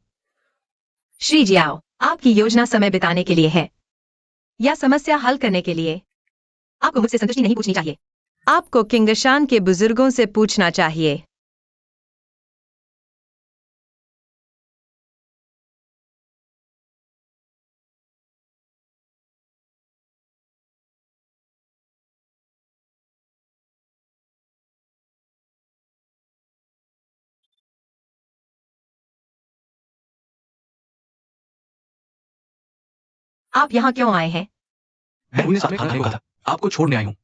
श्री जियाओ, आपकी योजना समय बिताने के लिए है या समस्या हल करने के लिए? आपको मुझसे संतुष्टि नहीं पूछनी चाहिए। आपको किंगशान के बुजुर्गों से पूछना चाहिए। आप यहाँ क्यों आए हैं? बहन ने साथ में खाना खाने को कहा था, आपको छोड़ने आई हूँ।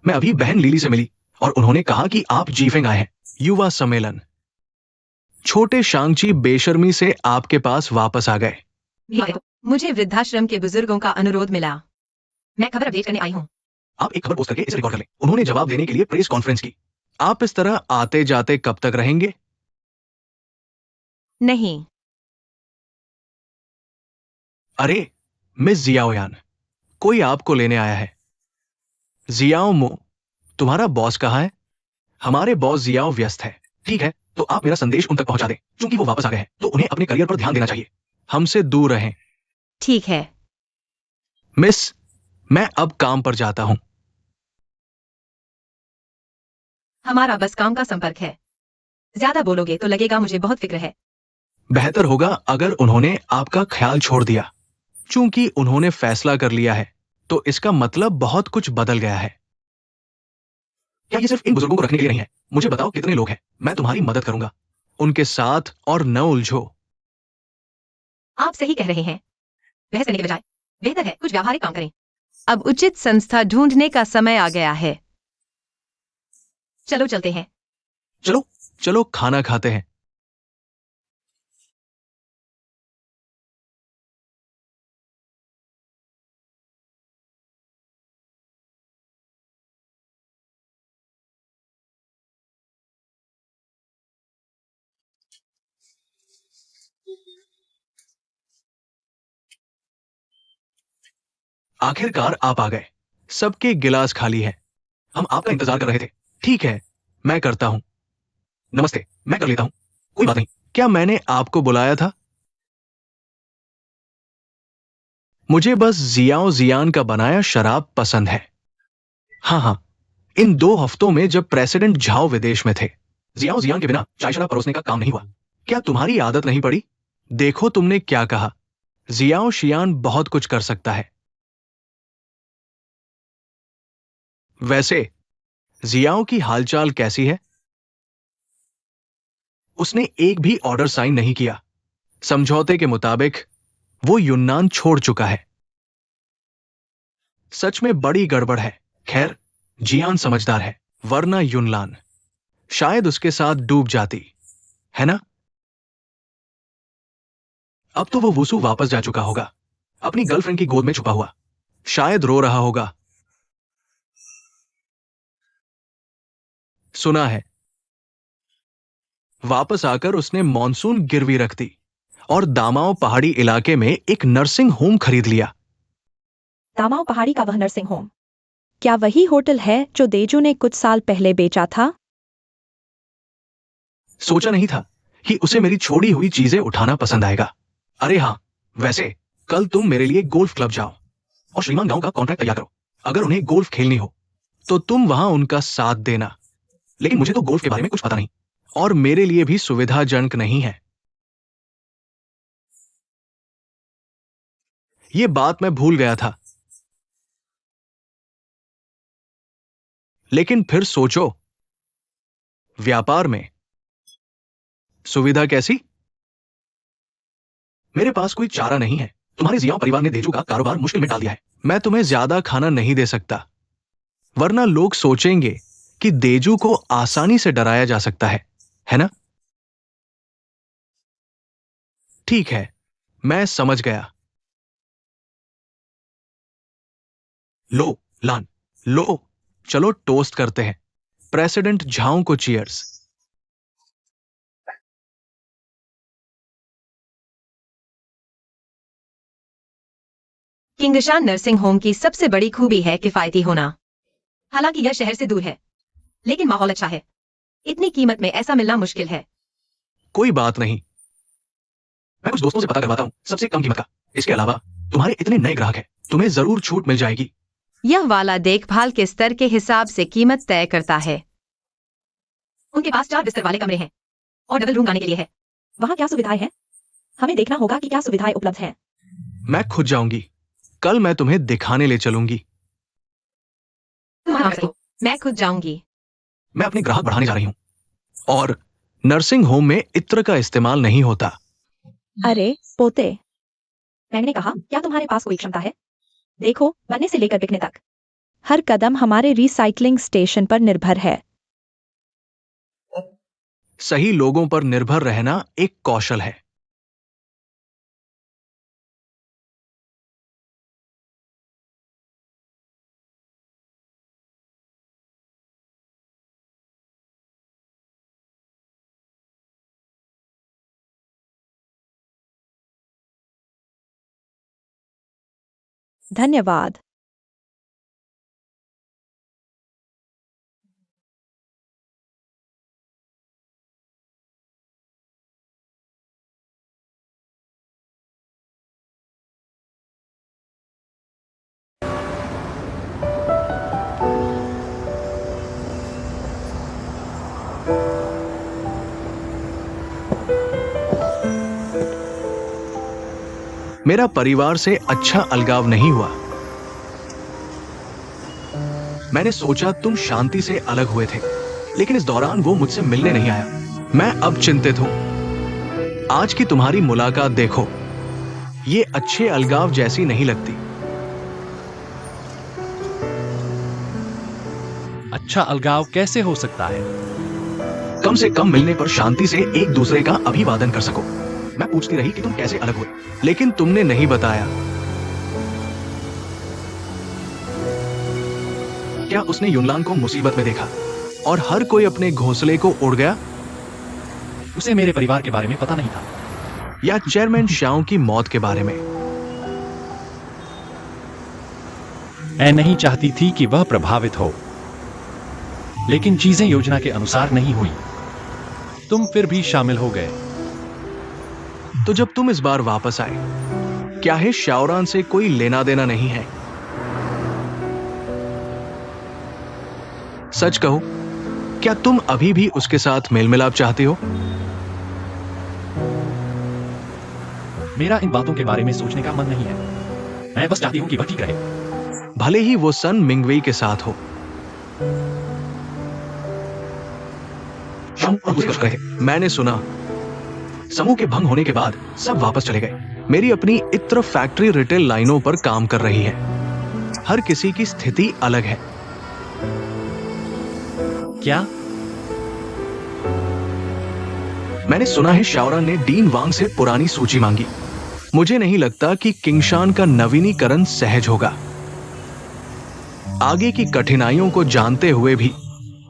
मैं अभी बहन लिली से मिली और उन्होंने कहा कि आप जीफेंग आए हैं। युवा सम्मेलन। छोटे शांगची बेशर्मी से आपके पास वापस आ गए। मुझे वृद्धाश्रम के बुजुर्गों का अनुरोध मिला। मैं खबर अपडेट करने आई हूँ। आप एक खबर पोस्ट करके इसे रिकॉर्ड कर लें। उन्होंने जवाब देने के लिए प्रेस कॉन्फ्रेंस की। आप इस तरह आते जाते कब तक रहेंगे? नहीं, अरे मिस जियाओयान, कोई आपको लेने आया है। जियाओ मो, तुम्हारा बॉस कहाँ है? हमारे बॉस जियाओ व्यस्त है। ठीक है, तो आप मेरा संदेश उन तक पहुंचा दें। क्योंकि वो वापस आ गए हैं तो उन्हें अपने करियर पर ध्यान देना चाहिए। हमसे दूर रहें। ठीक है। मिस, मैं अब काम पर जाता हूं। हमारा बस काम का संपर्क है। ज्यादा बोलोगे तो लगेगा मुझे बहुत फिक्र है। बेहतर होगा अगर उन्होंने आपका ख्याल छोड़ दिया। चूंकि उन्होंने फैसला कर लिया है तो इसका मतलब बहुत कुछ बदल गया है। क्या ये सिर्फ इन बुजुर्गों को रखने के लिए नहीं है? मुझे बताओ कितने लोग हैं, मैं तुम्हारी मदद करूंगा। उनके साथ और न उलझो। आप सही कह रहे हैं। बहस करने के बजाय बेहतर है कुछ व्यावहारिक काम करें। अब उचित संस्था ढूंढने का समय आ गया है। चलो चलते हैं। चलो चलो खाना खाते हैं। आखिरकार आप आ गए। सबके गिलास खाली है। हम आपका इंतजार कर रहे थे। ठीक है, मैं करता हूं। नमस्ते, मैं कर लेता हूं। कोई बात नहीं। क्या मैंने आपको बुलाया था? मुझे बस जियाओ जियान का बनाया शराब पसंद है। हाँ हाँ, इन 2 हफ्तों में जब प्रेसिडेंट झाओ विदेश में थे, जियाओ जियान के बिना चाय शराब परोसने का काम नहीं हुआ। क्या तुम्हारी आदत नहीं पड़ी? देखो तुमने क्या कहा। जियाओ शियान बहुत कुछ कर सकता है। वैसे जियाओ की हालचाल कैसी है? उसने एक भी ऑर्डर साइन नहीं किया। समझौते के मुताबिक वो यून्नान छोड़ चुका है। सच में बड़ी गड़बड़ है। खैर, जियान समझदार है, वरना यूनलान शायद उसके साथ डूब जाती, है ना? अब तो वो वुसु वापस जा चुका होगा, अपनी गर्लफ्रेंड की गोद में छुपा हुआ। शायद रो रहा होगा। सुना है। वापस आकर उसने मॉनसून गिरवी रख दी और दामाओ पहाड़ी इलाके में एक नर्सिंग होम खरीद लिया। दामाओ पहाड़ी का वह नर्सिंग होम, क्या वही होटल है जो देजू ने कुछ साल पहले बेचा था? सोचा नहीं था कि उसे मेरी छोड़ी हुई चीजें उठाना पसंद आएगा। अरे हाँ, वैसे कल तुम मेरे लिए गोल्फ क्लब जाओ और श्रीमान गांव का कॉन्ट्रैक्ट तैयार करो। अगर उन्हें गोल्फ खेलनी हो तो तुम वहां उनका साथ देना। लेकिन मुझे तो गोल्फ के बारे में कुछ पता नहीं और मेरे लिए भी सुविधाजनक नहीं है। ये बात मैं भूल गया था। लेकिन फिर सोचो, व्यापार में सुविधा कैसी? मेरे पास कोई चारा नहीं है। तुम्हारे जियाओ परिवार ने देजू का कारोबार मुश्किल में डाल दिया है। मैं तुम्हें ज्यादा खाना नहीं दे सकता, वरना लोग सोचेंगे कि देजू को आसानी से डराया जा सकता है ना? ठीक है, मैं समझ गया। लो लान, लो, चलो टोस्ट करते हैं। प्रेसिडेंट झाओ को चीयर्स। किंगशान नर्सिंग होम की सबसे बड़ी खूबी है किफायती होना। हालांकि यह शहर से दूर है, लेकिन माहौल अच्छा है। इतनी कीमत में ऐसा मिलना मुश्किल है। कोई बात नहीं, मैं कुछ दोस्तों से पता करवाता हूँ सबसे कम कीमत का। इसके अलावा तुम्हारे इतने नए ग्राहक हैं, तुम्हें जरूर छूट मिल जाएगी। यह वाला देखभाल के स्तर के हिसाब से कीमत तय करता है। उनके पास 4 बिस्तर वाले कमरे हैं और डबल रूम गाने के लिए है। वहाँ क्या सुविधाएं हैं? हमें देखना होगा कि क्या सुविधाएं उपलब्ध हैं। मैं खुद जाऊंगी, कल मैं तुम्हें दिखाने ले चलूंगी। मैं खुद जाऊंगी। मैं अपने ग्राहक बढ़ाने जा रही हूँ और नर्सिंग होम में इत्र का इस्तेमाल नहीं होता। अरे पोते, मैंने कहा क्या तुम्हारे पास कोई क्षमता है? देखो, बनने से लेकर बिकने तक हर कदम हमारे रिसाइकलिंग स्टेशन पर निर्भर है। सही लोगों पर निर्भर रहना एक कौशल है। धन्यवाद। मेरा परिवार से अच्छा अलगाव नहीं हुआ। मैंने सोचा तुम शांति से अलग हुए थे, लेकिन इस दौरान वो मुझसे मिलने नहीं आया। मैं अब चिंतित हूं। आज की तुम्हारी मुलाकात देखो, ये अच्छे अलगाव जैसी नहीं लगती। अच्छा अलगाव कैसे हो सकता है? कम से कम मिलने पर शांति से एक दूसरे का अभिवादन कर सको। मैं पूछती रही कि तुम कैसे अलग हुए, लेकिन तुमने नहीं बताया। क्या उसने युनलान को मुसीबत में देखा और हर कोई अपने घोंसले को उड़ गया? उसे मेरे परिवार के बारे में पता नहीं था। या चेयरमैन शाओ की मौत के बारे में? मैं नहीं चाहती थी कि वह प्रभावित हो, लेकिन चीजें योजना के अनुसार नहीं हुई। तुम फिर भी शामिल हो गए। तो जब तुम इस बार वापस आए, क्या है शाओरान से कोई लेना देना नहीं है? सच कहो, क्या तुम अभी भी उसके साथ मेल मिलाप चाहती हो? मेरा इन बातों के बारे में सोचने का मन नहीं है। मैं बस चाहती हूं कि वह ठीक रहे। भले ही वो सन मिंगवेई के साथ हो। मैंने सुना समूह के भंग होने के बाद सब वापस चले गए। मेरी अपनी इत्र फैक्ट्री रिटेल लाइनों पर काम कर रही है। हर किसी की स्थिति अलग है। क्या? मैंने सुना है शाओरान ने डीन वांग से पुरानी सूची मांगी। मुझे नहीं लगता कि किंगशान का नवीनीकरण सहज होगा। आगे की कठिनाइयों को जानते हुए भी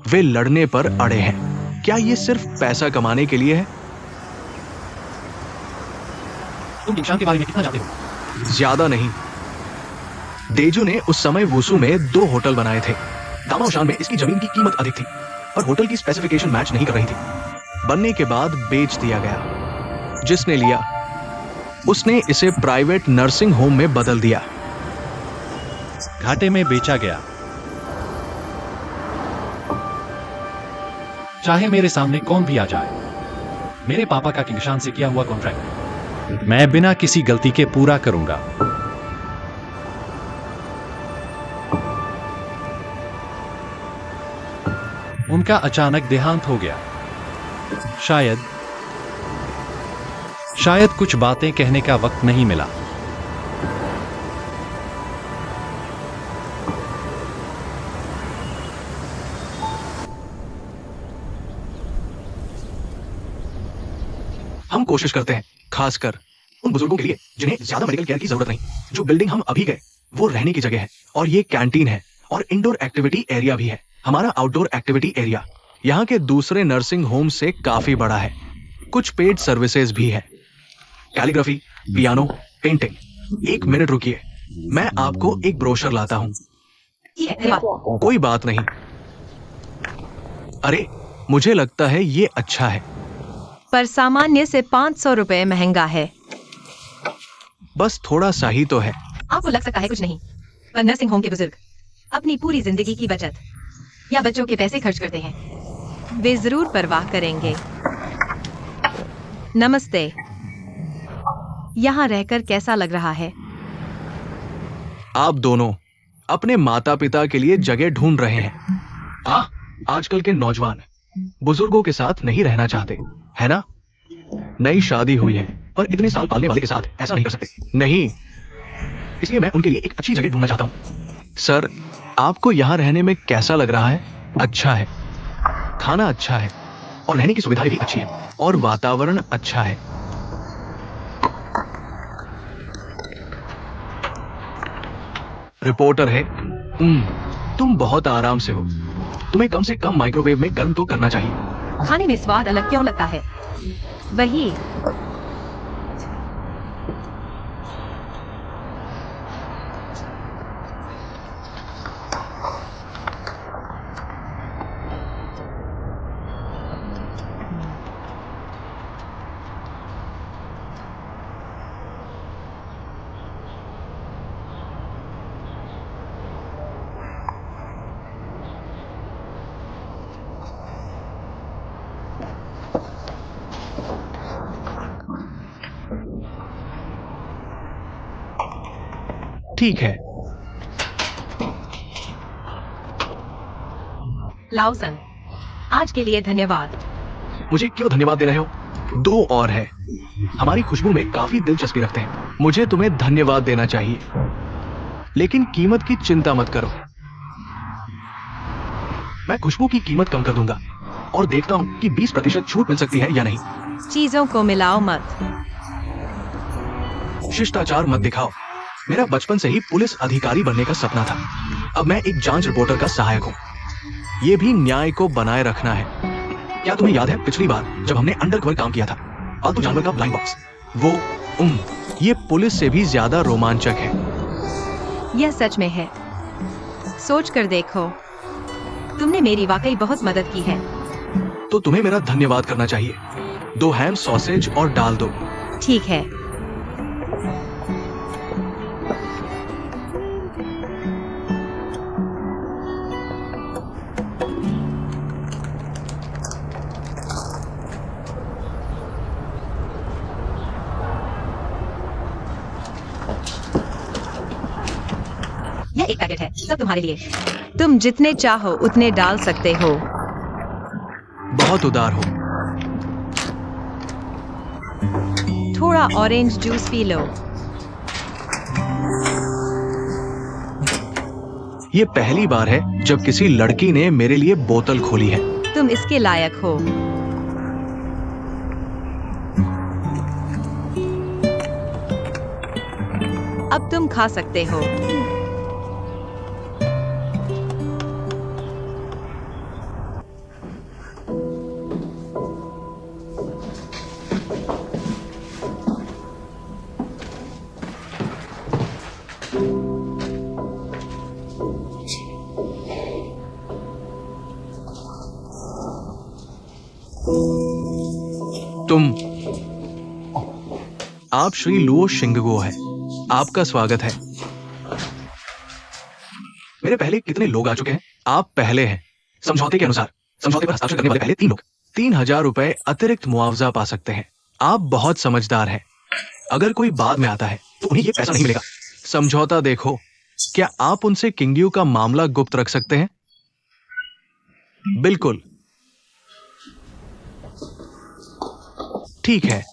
वे लड़ने पर अड़े हैं। क्या ये सिर्फ पैसा कमाने के लिए है? तुम किंगशान के बारे में कितना जानते हो? ज्यादा नहीं। देजू ने उस समय वुसू में 2 होटल बनाए थे। दामाओशान में इसकी जमीन की कीमत अधिक थी, पर होटल की स्पेसिफिकेशन मैच नहीं कर रही थी। बनने के बाद बेच दिया गया। जिसने लिया, उसने इसे प्राइवेट नर्सिंग होम में बदल दिया। घाटे में बेचा गया। चाहे मेरे सामने कौन भी आ जाए, मेरे पापा का किंगशान से किया हुआ कॉन्ट्रैक्ट मैं बिना किसी गलती के पूरा करूंगा। उनका अचानक देहांत हो गया। शायद कुछ बातें कहने का वक्त नहीं मिला। हम कोशिश करते हैं, खासकर उन बुजुर्गों के लिए जिन्हें ज्यादा मेडिकल केयर की जरूरत नहीं। जो बिल्डिंग हम अभी गए वो रहने की जगह है, और ये कैंटीन है और इंडोर एक्टिविटी एरिया भी है। हमारा आउटडोर एक्टिविटी एरिया यहाँ के दूसरे नर्सिंग होम से काफी बड़ा है। कुछ पेड सर्विसेज भी है, कैलीग्राफी, पियानो, पेंटिंग। 1 मिनट रुकिए, मैं आपको एक ब्रोशर लाता हूँ। ठीक है, धन्यवाद। कोई बात नहीं। अरे, मुझे लगता है ये अच्छा है। पर सामान्य से 500 रुपए महंगा है। बस थोड़ा सा ही तो है। आपको लग सकता है कुछ नहीं, पर नर्सिंग होम के बुजुर्ग अपनी पूरी जिंदगी की बचत या बच्चों के पैसे खर्च करते हैं। वे जरूर परवाह करेंगे। नमस्ते। यहाँ रहकर कैसा लग रहा है? आप दोनों अपने माता पिता के लिए जगह ढूंढ रहे हैं। आजकल के नौजवान बुजुर्गों के साथ नहीं रहना चाहते, है ना? नई शादी हुई है, पर इतने साल पालने वाले के साथ ऐसा नहीं कर सकते। नहीं, इसलिए मैं उनके लिए एक अच्छी जगह ढूंढना चाहता हूँ। सर, आपको यहाँ रहने में कैसा लग रहा है? अच्छा है, खाना अच्छा है और रहने की सुविधाएं भी अच्छी है और वातावरण अच्छा है। रिपोर्टर है। तुम बहुत आराम से हो। तुम्हें कम से कम माइक्रोवेव में गर्म तो करना चाहिए। खाने में स्वाद अलग क्यों लगता है? वही। ठीक है। लाउसन, आज के लिए धन्यवाद। मुझे क्यों धन्यवाद दे रहे हो? 2 और है। हमारी खुशबू में काफी दिलचस्पी रखते हैं। मुझे तुम्हें धन्यवाद देना चाहिए, लेकिन कीमत की चिंता मत करो। मैं खुशबू की कीमत कम कर दूंगा और देखता हूँ कि 20% छूट मिल सकती है या नहीं। चीजों को मिलाओ मत। शिष्टाचार मत दिखाओ। मेरा बचपन से ही पुलिस अधिकारी बनने का सपना था। अब मैं एक जांच रिपोर्टर का सहायक हूँ। ये भी न्याय को बनाए रखना है। क्या तुम्हें याद है पिछली बार जब हमने अंडरकवर काम किया था, पालतू जानवर का ब्लाइंड बॉक्स? वो ये पुलिस से भी ज्यादा रोमांचक है। यह सच में है। सोच कर देखो, तुमने मेरी वाकई बहुत मदद की है। तो तुम्हें मेरा धन्यवाद करना चाहिए। 2 हैम सॉसेज और डाल दो। ठीक है। यह एक पैकेट है, सब तुम्हारे लिए। तुम जितने चाहो उतने डाल सकते हो। बहुत उदार हो। थोड़ा ऑरेंज जूस पी लो। ये पहली बार है जब किसी लड़की ने मेरे लिए बोतल खोली है। तुम इसके लायक हो। अब तुम खा सकते हो। आप श्री लुओ शिंगगो है। आपका स्वागत है। मेरे पहले कितने लोग आ चुके हैं? आप पहले हैं। समझौते के अनुसार समझौते पर हस्ताक्षर करने वाले पहले 3 लोग 3000 रुपए अतिरिक्त मुआवजा पा सकते हैं। आप बहुत समझदार हैं। अगर कोई बाद में आता है तो उन्हें ये पैसा नहीं मिलेगा। समझौता देखो। क्या आप उनसे किंगयू का मामला गुप्त रख सकते हैं? बिल्कुल। ठीक है।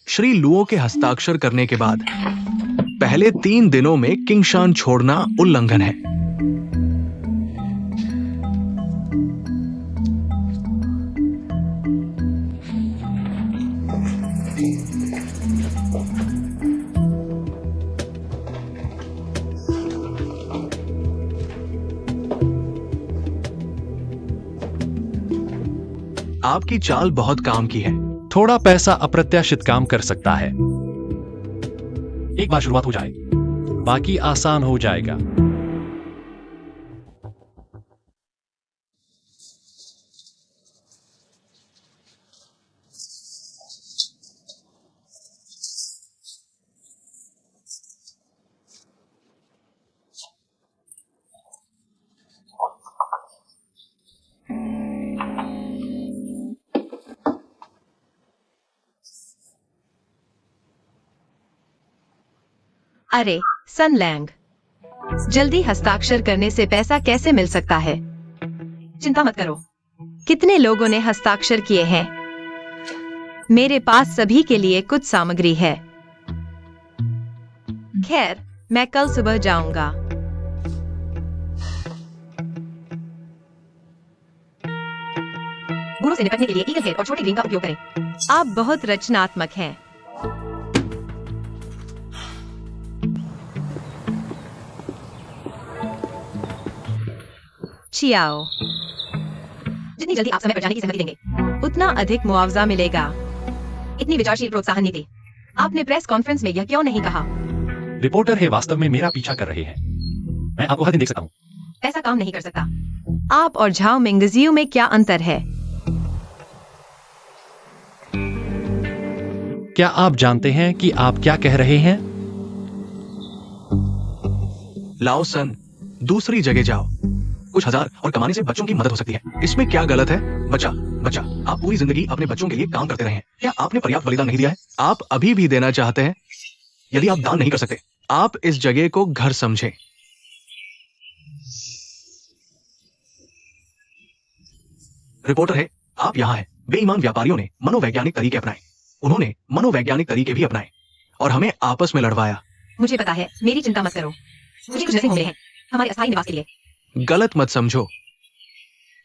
श्री लुओ के हस्ताक्षर करने के बाद पहले 3 दिनों में किंगशान छोड़ना उल्लंघन है। आपकी चाल बहुत काम की है। थोड़ा पैसा अप्रत्याशित काम कर सकता है। एक बार शुरुआत हो जाए, बाकी आसान हो जाएगा। अरे सन लैंग, जल्दी हस्ताक्षर करने से पैसा कैसे मिल सकता है? चिंता मत करो। कितने लोगों ने हस्ताक्षर किए हैं? मेरे पास सभी के लिए कुछ सामग्री है। खैर, मैं कल सुबह जाऊंगा। बूढ़ों से निपटने के लिए ईगल हेड और छोटे ग्रीन का उपयोग करें। आप बहुत रचनात्मक हैं। चियाओ। जितनी जल्दी आप समय पर जाने की सहमति देंगे, उतना अधिक मुआवजा मिलेगा। इतनी विचारशील प्रोत्साहन नीति। आपने प्रेस कॉन्फ्रेंस में यह क्यों नहीं कहा? रिपोर्टर है वास्तव में मेरा पीछा कर रहे हैं। मैं आपको हर दिन देख सकता हूँ। ऐसा काम नहीं कर सकता। आप और झाओ मिंगजियो में क्या अंतर है? क्या आप जानते हैं कि आप क्या कह रहे हैं? लाओ सन, दूसरी जगह जाओ। कुछ हजार और कमाने से बच्चों की मदद हो सकती है। इसमें क्या गलत है? बच्चा बच्चा, आप पूरी जिंदगी अपने बच्चों के लिए काम करते रहे हैं। क्या आपने पर्याप्त बलिदान नहीं दिया है? आप अभी भी देना चाहते हैं? यदि आप दान नहीं कर सकते, आप इस जगह को घर समझें। रिपोर्टर है, आप यहां हैं। बेईमान व्यापारियों ने मनोवैज्ञानिक तरीके अपनाए। उन्होंने मनोवैज्ञानिक तरीके भी अपनाए और हमें आपस में लड़वाया। मुझे पता है, मेरी चिंता मत करो। मुझे कुछ नर्सिंग होम हैं हमारे अस्थायी निवास के लिए। गलत मत समझो।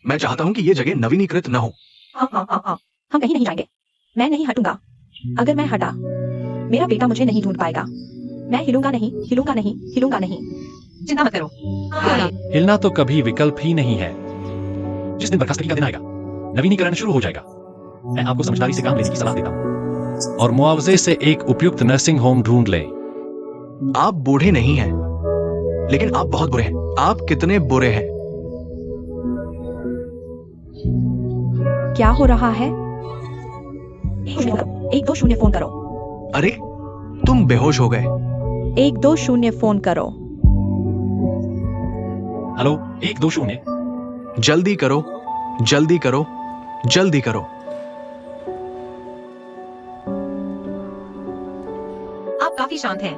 मैं चाहता हूं कि यह जगह नवीनीकृत न हो। हम कहीं नहीं जाएंगे। मैं नहीं हटूंगा। अगर मैं हटा, मेरा बेटा मुझे नहीं ढूंढ पाएगा। मैं हिलूंगा नहीं, हिलूंगा नहीं, हिलूंगा नहीं। चिंता मत करो। हिलना तो कभी विकल्प ही नहीं है। जिस दिन बर्खास्तगी का दिन आएगा, नवीनीकरण शुरू हो जाएगा। मैं आपको समझदारी से काम लेने की सलाह देता हूँ। और मुआवजे से एक उपयुक्त नर्सिंग होम ढूंढ लें। आप बूढ़े नहीं हैं, लेकिन आप बहुत बुरे हैं। आप कितने बुरे हैं? क्या हो रहा है? 120 फोन करो। अरे, तुम बेहोश हो गए। 120 फोन करो। हेलो, 120। जल्दी करो, जल्दी करो, जल्दी करो। आप काफी शांत हैं।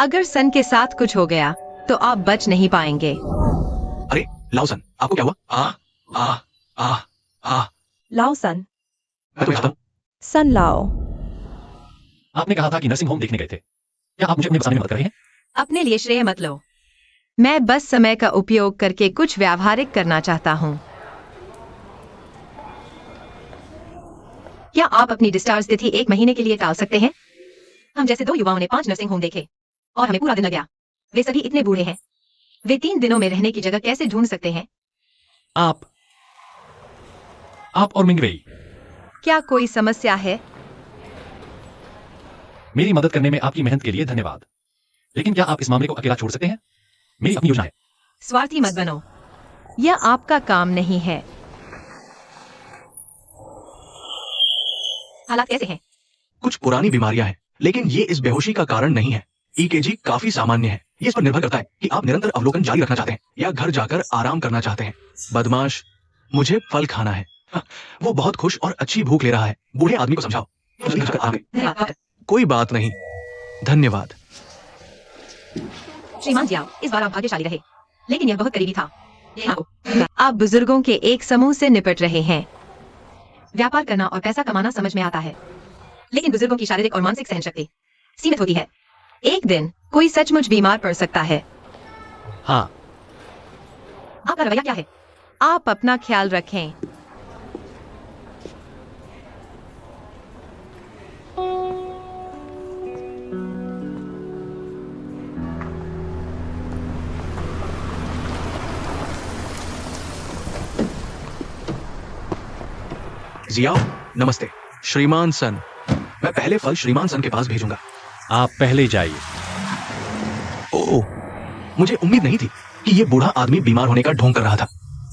अगर सन के साथ कुछ हो गया तो आप बच नहीं पाएंगे। अरे लाओ सन, आपको क्या हुआ? आ आ आ आ लाओ सन। मैं तुम्हें चाहता हूं। सन लाओ। आपने कहा था कि नर्सिंग होम देखने गए थे। क्या आप मुझे अपने बसाने में मदद कर रहे हैं? अपने लिए श्रेय मत लो। मैं बस समय का उपयोग करके कुछ व्यावहारिक करना चाहता हूँ। क्या आप अपनी डिस्चार्ज तिथि 1 महीने के लिए टाल सकते हैं? हम जैसे 2 युवाओं ने 5 नर्सिंग होम देखे और हमें पूरा दिन लग गया। वे सभी इतने बूढ़े हैं। वे 3 दिनों में रहने की जगह कैसे ढूंढ सकते हैं? आप और मिंगवेई, क्या कोई समस्या है? मेरी मदद करने में आपकी मेहनत के लिए धन्यवाद। लेकिन क्या आप इस मामले को अकेला छोड़ सकते हैं? मेरी अपनी योजना है। स्वार्थी मत बनो। यह आपका काम नहीं है। हालात कैसे हैं? कुछ पुरानी बीमारियां हैं, लेकिन ये इस बेहोशी का कारण नहीं है। ईकेजी काफी सामान्य है। ये इस पर निर्भर करता है कि आप निरंतर अवलोकन जारी रखना चाहते हैं या घर जाकर आराम करना चाहते हैं। बदमाश, मुझे फल खाना है। वो बहुत खुश और अच्छी भूख ले रहा है। बूढ़े आदमी को समझाओ। जल्दी घर आ गए। धन्यवाद। कोई बात नहीं, धन्यवाद। श्रीमान जी, इस बार आप भाग्यशाली रहे, लेकिन यह बहुत करीबी था। आप बुजुर्गों के एक समूह से निपट रहे हैं। व्यापार करना और पैसा कमाना समझ में आता है, लेकिन बुजुर्गों की शारीरिक और मानसिक सहनशक्ति सीमित होती है। एक दिन कोई सचमुच बीमार पड़ सकता है। हाँ, आपका रवैया क्या है? आप अपना ख्याल रखें। जियाओ, नमस्ते। श्रीमान सन, मैं पहले फल श्रीमान सन के पास भेजूंगा। आप पहले जाइए। ओह, मुझे उम्मीद नहीं थी कि ये बूढ़ा आदमी बीमार होने का ढोंग कर रहा था।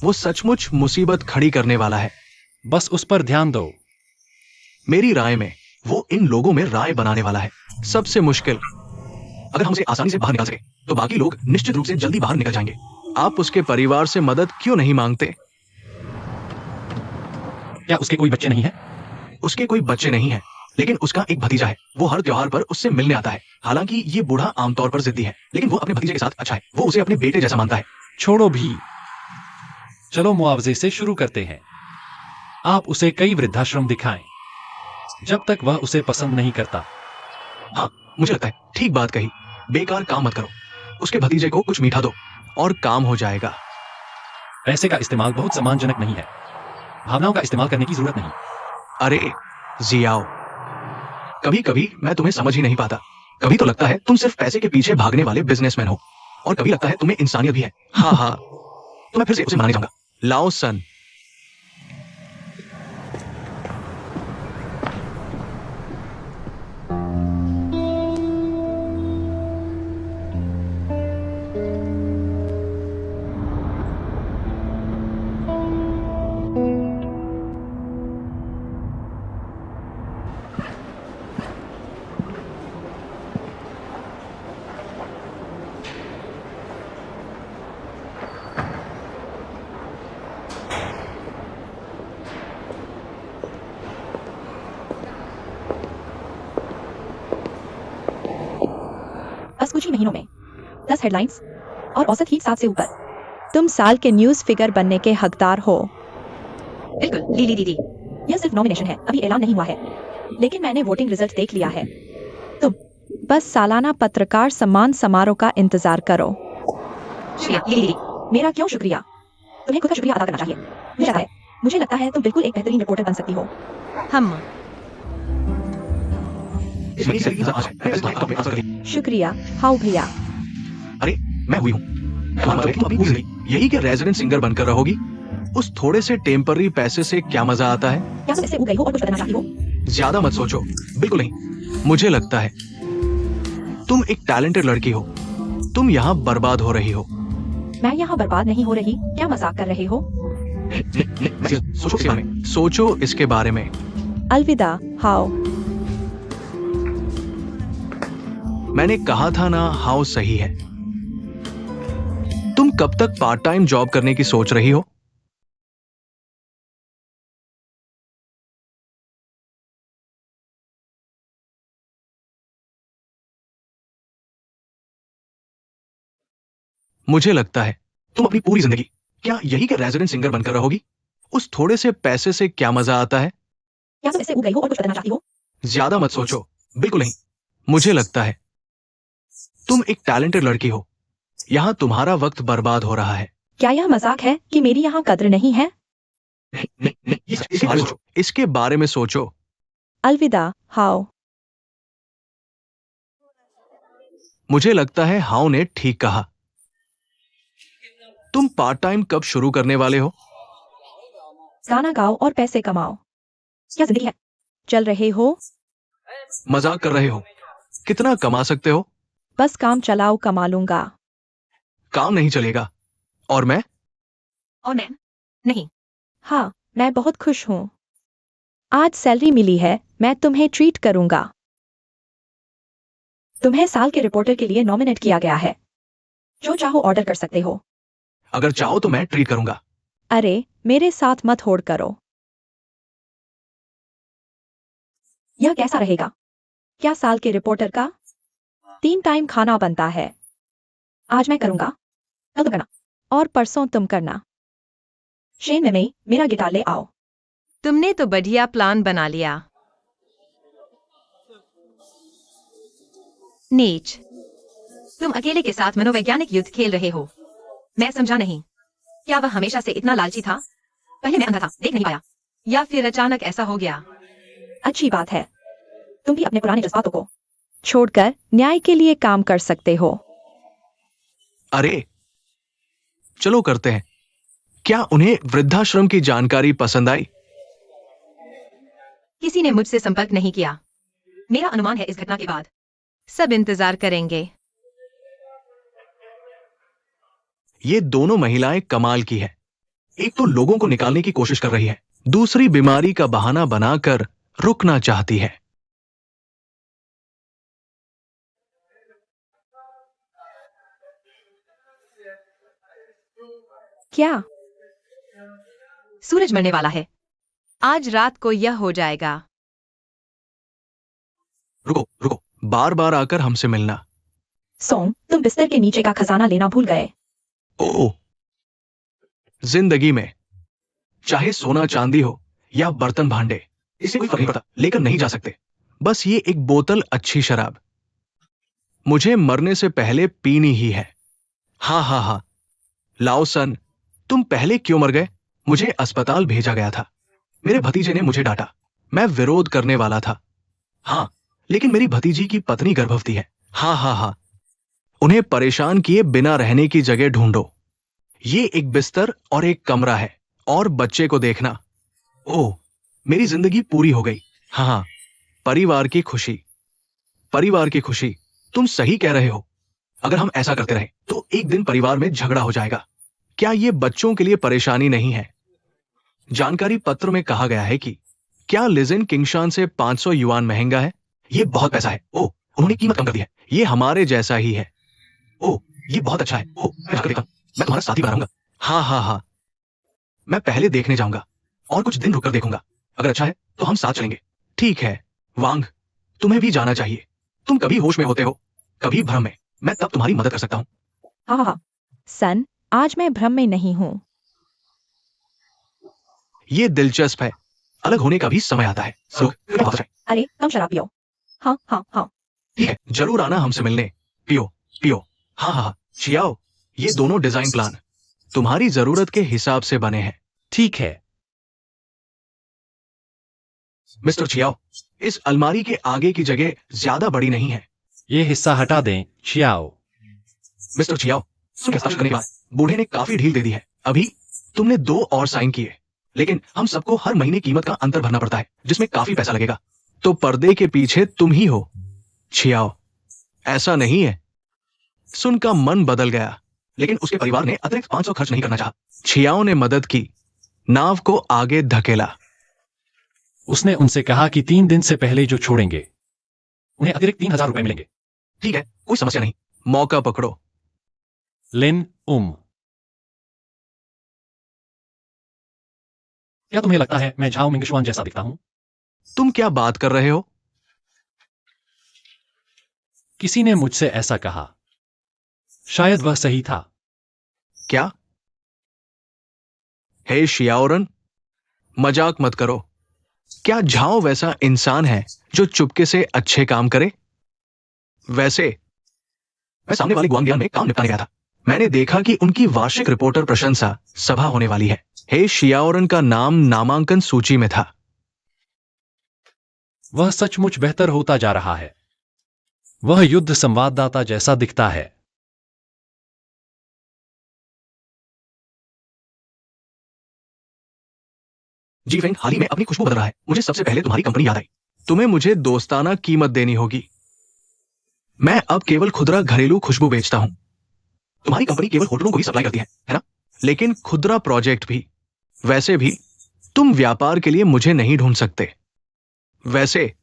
वो सचमुच मुसीबत खड़ी करने वाला है। बस उस पर ध्यान दो। मेरी राय में वो इन लोगों में राय बनाने वाला है। सबसे मुश्किल, अगर हम उसे आसानी से बाहर निकाल सके तो बाकी लोग निश्चित रूप से जल्दी बाहर निकल जाएंगे। आप उसके परिवार से मदद क्यों नहीं मांगते? क्या उसके कोई बच्चे नहीं है? उसके कोई बच्चे नहीं हैं, लेकिन उसका एक भतीजा है। वो हर त्योहार पर उससे मिलने आता है। हालांकि ये बूढ़ा आमतौर पर जिद्दी है, लेकिन वो अपने भतीजे के साथ अच्छा है। वो उसे अपने बेटे जैसा मानता है। छोड़ो भी, चलो मुआवजे से शुरू करते हैं। आप उसे कई वृद्धाश्रम दिखाएं जब तक वह उसे पसंद नहीं करता। हाँ, मुझे लगता है ठीक बात कही। बेकार काम मत करो। उसके भतीजे को कुछ मीठा दो और काम हो जाएगा। पैसे का इस्तेमाल बहुत सम्मानजनक नहीं है। भावनाओं का इस्तेमाल करने की जरूरत नहीं। अरे जियाओ, कभी कभी मैं तुम्हें समझ ही नहीं पाता। कभी तो लगता है तुम सिर्फ पैसे के पीछे भागने वाले बिजनेसमैन हो, और कभी लगता है तुम्हें इंसानियत भी है। हाँ हाँ, तो मैं फिर से उसे मानने जाऊंगा। लाओ सन। बस कुछ ही महीनों में 10 हेडलाइंस और औसत हीट 7 से ऊपर। तुम साल के न्यूज़ फिगर बनने के हकदार हो। बिल्कुल लीली दीदी। यह सिर्फ नॉमिनेशन है, अभी ऐलान नहीं हुआ है, लेकिन मैंने वोटिंग रिजल्ट देख लिया है। तुम बस सालाना पत्रकार सम्मान समारोह का इंतजार करो। शुक्रिया लीली दीदी। मेरा क्यों शुक्रिया? तुम्हें खुद का शुक्रिया अदा करना चाहिए। मुझे लगता है तुम बिल्कुल एक बेहतरीन रिपोर्टर बन सकती हो। हम शुक्रिया हाउ भैया। अरे मैं हुई हूँ। तुम अभी भूल गई यही कि रेजिडेंट सिंगर बनकर रहोगी? उस थोड़े से टेम्पररी पैसे से क्या मजा आता है? क्या तुम इससे उब गई हो और कुछ बदलना चाहती हो? ज्यादा मत सोचो। बिल्कुल नहीं। मुझे लगता है तुम एक टैलेंटेड लड़की हो। तुम यहाँ बर्बाद हो रही हो। मैं यहाँ बर्बाद नहीं हो रही। क्या मजाक कर रहे हो? सोचो इसके बारे में। अलविदा हाउ। मैंने कहा था ना, हाउ सही है। तुम कब तक पार्ट टाइम जॉब करने की सोच रही हो? मुझे लगता है तुम अपनी पूरी जिंदगी क्या यही कि रेजिडेंट सिंगर बनकर रहोगी? उस थोड़े से पैसे से क्या मजा आता है? क्या तुम इससे उब गई हो और कुछ बदलना चाहती हो? ज्यादा मत सोचो। बिल्कुल नहीं। मुझे लगता है तुम एक टैलेंटेड लड़की हो। यहाँ तुम्हारा वक्त बर्बाद हो रहा है। क्या यह मजाक है कि मेरी यहाँ कद्र नहीं है? इसके बारे में सोचो। अलविदा हाउ। मुझे लगता है हाउ ने ठीक कहा। तुम पार्ट टाइम कब शुरू करने वाले हो? गाना गाओ और पैसे कमाओ। क्या जिंदगी है? चल रहे हो? मजाक कर रहे हो? कितना कमा सकते हो? बस काम चलाओ, कमा लूंगा। काम नहीं चलेगा। और मैं? और मैं नहीं। हाँ, मैं बहुत खुश हूँ। आज सैलरी मिली है, मैं तुम्हें ट्रीट करूंगा। तुम्हें साल के रिपोर्टर के लिए नॉमिनेट किया गया है। जो चाहो ऑर्डर कर सकते हो। अगर चाहो तो मैं ट्रीट करूंगा। अरे मेरे साथ मत होड़ करो। यह कैसा रहेगा? क्या साल के रिपोर्टर का 3 टाइम खाना बनता है? आज मैं करूंगा, कल तुम करना, और परसों तुम करना। शेन में मेरा गिटार ले आओ। तुमने तो बढ़िया प्लान बना लिया। नीच, तुम अकेले के साथ मनोवैज्ञानिक युद्ध खेल रहे हो। मैं समझा नहीं। क्या वह हमेशा से इतना लालची था? पहले मैं अंधा था, देख नहीं पाया, या फिर अचानक ऐसा हो गया? अच्छी बात है। तुम भी अपने पुराने जज्बातों को छोड़कर न्याय के लिए काम कर सकते हो। अरे चलो करते हैं। क्या उन्हें वृद्धाश्रम की जानकारी पसंद आई? किसी ने मुझसे संपर्क नहीं किया। मेरा अनुमान है इस घटना के बाद सब इंतजार करेंगे। ये दोनों महिलाएं कमाल की है। एक तो लोगों को निकालने की कोशिश कर रही है, दूसरी बीमारी का बहाना बनाकर रुकना चाहती है। क्या? सूरज मरने वाला है। आज रात को यह हो जाएगा। रुको रुको, बार बार आकर हमसे मिलना। सोम, तुम बिस्तर के नीचे का खजाना लेना भूल गए। ओह, जिंदगी में चाहे सोना चांदी हो या बर्तन भांडे, इससे कोई फर्क नहीं पड़ता, लेकर नहीं जा सकते। बस ये एक बोतल अच्छी शराब मुझे मरने से पहले पीनी ही है। हाँ हाँ हाँ, लाओ सन, तुम पहले क्यों मर गए? मुझे अस्पताल भेजा गया था। मेरे भतीजे ने मुझे डांटा। मैं विरोध करने वाला था। हाँ, लेकिन मेरी भतीजी की पत्नी गर्भवती है। हाँ हाँ हाँ, उन्हें परेशान किए बिना रहने की जगह ढूंढो। ये एक बिस्तर और एक कमरा है और बच्चे को देखना। ओह, मेरी जिंदगी पूरी हो गई। हाँ हाँ, परिवार की खुशी, परिवार की खुशी। तुम सही कह रहे हो। अगर हम ऐसा करते रहे तो एक दिन परिवार में झगड़ा हो जाएगा। क्या ये बच्चों के लिए परेशानी नहीं है? जानकारी पत्र में कहा गया है कि क्या लिजिन किंगशान से 500 युआन महंगा है? ये बहुत पैसा है। ओह, उन्होंने कीमत कम कर दी है। ये हमारे जैसा ही है। ओह, ये बहुत अच्छा है। ओह, मैं जाकर देखता हूं। मैं तुम्हारा साथी बनाऊंगा। हाँ हाँ हाँ, मैं पहले देखने जाऊंगा और कुछ दिन रुककर देखूंगा। अगर अच्छा है तो हम साथ चलेंगे। ठीक है वांग, तुम्हें भी जाना चाहिए। तुम कभी होश में होते हो, कभी भ्रम में। मैं तब तुम्हारी मदद कर सकता हूँ। हाँ हाँ सन, आज मैं भ्रम में नहीं हूँ। ये दिलचस्प है। अलग होने का भी समय आता है। अरे कम शराब पियो। हाँ हाँ हाँ, ठीक है, जरूर आना हमसे मिलने। पियो पियो। हाँ हाँ हाँ, चियाओ, ये दोनों डिजाइन प्लान तुम्हारी जरूरत के हिसाब से बने हैं। ठीक है। मिस्टर चियाओ, इस अलमारी के आगे की जगह ज्यादा बड़ी नहीं है। ये हिस्सा हटा दें, चियाओ। मिस्टर चियाओ, हस्ताक्षर करने के बाद बूढ़े ने काफी ढील दे दी है। अभी तुमने 2 और साइन किए, लेकिन हम सबको हर महीने कीमत का अंतर भरना पड़ता है, जिसमें काफी पैसा लगेगा। तो पर्दे के पीछे तुम ही हो। चियाओ, ऐसा नहीं है। सुन का मन बदल गया, लेकिन उसके परिवार ने अतिरिक्त 500 खर्च नहीं करना चाहा। छियाओ ने मदद की, नाव को आगे धकेला। उसने उनसे कहा कि 3 दिन से पहले जो छोड़ेंगे उन्हें अतिरिक्त 3000 रुपए मिलेंगे। ठीक है, कोई समस्या नहीं। मौका पकड़ो। लिन क्या तुम्हें लगता है मैं झाओ मिंगशुआन जैसा दिखता हूं? तुम क्या बात कर रहे हो? किसी ने मुझसे ऐसा कहा। शायद वह सही था। क्या? हे शियाओरन, मजाक मत करो। क्या झाओ वैसा इंसान है जो चुपके से अच्छे काम करे? वैसे मैं सामने वाली गुआंगबियान में काम निपटाने गया था। मैंने देखा कि उनकी वार्षिक रिपोर्टर प्रशंसा सभा होने वाली है। हे शियाओरन का नाम नामांकन सूची में था। वह सचमुच बेहतर होता जा रहा है। वह युद्ध संवाददाता जैसा दिखता है। जी फ्रेंड, हाल ही में अपनी खुशबू बदल रहा है। मुझे सबसे पहले तुम्हारी कंपनी याद आई। तुम्हें मुझे दोस्ताना कीमत देनी होगी। मैं अब केवल खुदरा घरेलू खुशबू बेचता हूं। तुम्हारी कंपनी केवल होटलों को ही सप्लाई करती है ना? लेकिन खुदरा प्रोजेक्ट भी। वैसे भी तुम व्यापार के लिए मुझे नहीं ढूंढ सकते। वैसे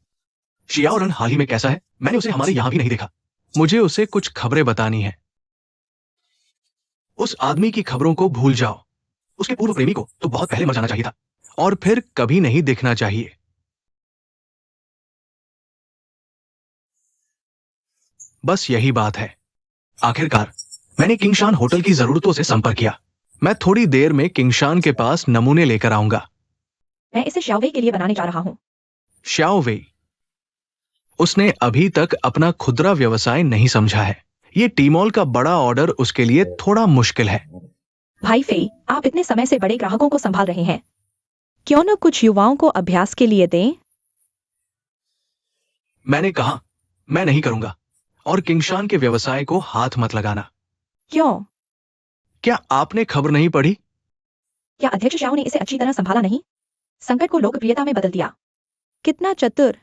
शियाओरन हाल ही में कैसा है? मैंने उसे हमारे यहां भी नहीं देखा। मुझे उसे कुछ खबरें बतानी है। उस आदमी की खबरों को भूल जाओ। उसके पूर्व प्रेमी को तो बहुत पहले मर जाना चाहिए था और फिर कभी नहीं दिखना चाहिए। बस यही बात है। आखिरकार मैंने किंगशान होटल की जरूरतों से संपर्क किया। मैं थोड़ी देर में किंगशान के पास नमूने लेकर आऊंगा। मैं इसे शाओवेई के लिए बनाने जा रहा हूँ। शाओवेई, उसने अभी तक अपना खुदरा व्यवसाय नहीं समझा है। ये टीमॉल का बड़ा ऑर्डर उसके लिए थोड़ा मुश्किल है। भाई फेई, आप इतने समय से बड़े ग्राहकों को संभाल रहे हैं, क्यों न कुछ युवाओं को अभ्यास के लिए दें? मैंने कहा मैं नहीं करूंगा, और किंगशान के व्यवसाय को हाथ मत लगाना। क्यों? क्या आपने खबर नहीं पढ़ी? क्या अध्यक्ष शाओ ने इसे अच्छी तरह संभाला नहीं? संकट को लोकप्रियता में बदल दिया। कितना चतुर।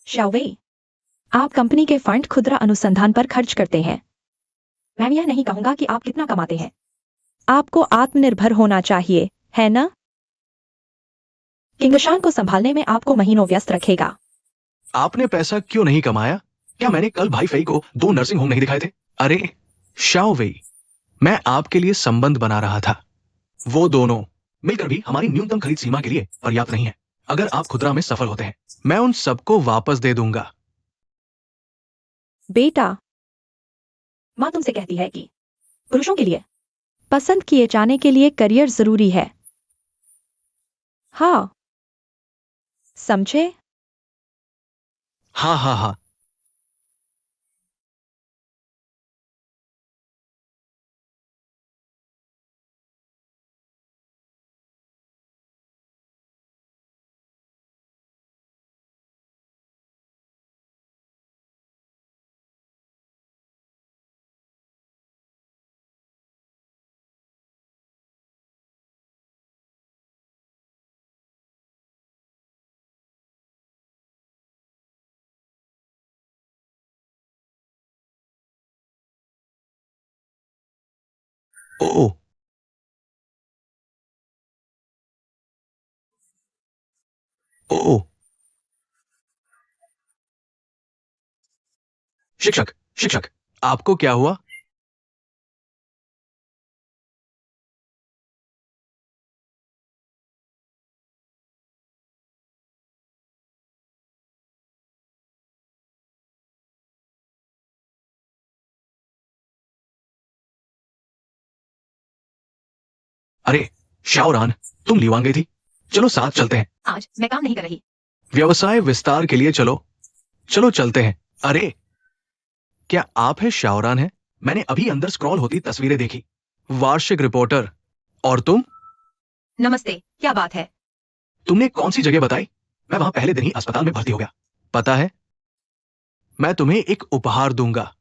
शाओवेई, आप कंपनी के फंड खुदरा अनुसंधान पर खर्च करते हैं। मैं यह नहीं कहूंगा कि आप कितना कमाते हैं। आपको आत्मनिर्भर होना चाहिए, है ना? किंगशान को संभालने में आपको महीनों व्यस्त रखेगा। आपने पैसा क्यों नहीं कमाया? क्या मैंने कल भाई फई को 2 नर्सिंग होम नहीं दिखाए थे? अरे शाओ वेई, मैं आपके लिए संबंध बना रहा था। वो दोनों मिलकर भी हमारी न्यूनतम खरीद सीमा के लिए पर्याप्त नहीं है। अगर आप खुदरा में सफल होते हैं, मैं उन सबको वापस दे दूंगा। बेटा, माँ तुमसे कहती है कि पुरुषों के लिए पसंद किए जाने के लिए करियर जरूरी है। हाँ, समझे? हाँ हाँ हाँ। ओ ओ शिक्षक शिक्षक, आपको क्या हुआ? अरे शाओरान, तुम लीवान गई थी। चलो साथ चलते हैं। आज मैं काम नहीं कर रही। व्यवसाय विस्तार के लिए चलो। चलो चलते हैं। अरे क्या आप है शाओरान है? मैंने अभी अंदर स्क्रॉल होती तस्वीरें देखी। वार्षिक रिपोर्टर। और तुम? नमस्ते, क्या बात है? तुमने कौन सी जगह बताई? मैं वहां पहले दिन ही अस्पताल में भर्ती हो गया। पता है, मैं तुम्हें एक उपहार दूंगा।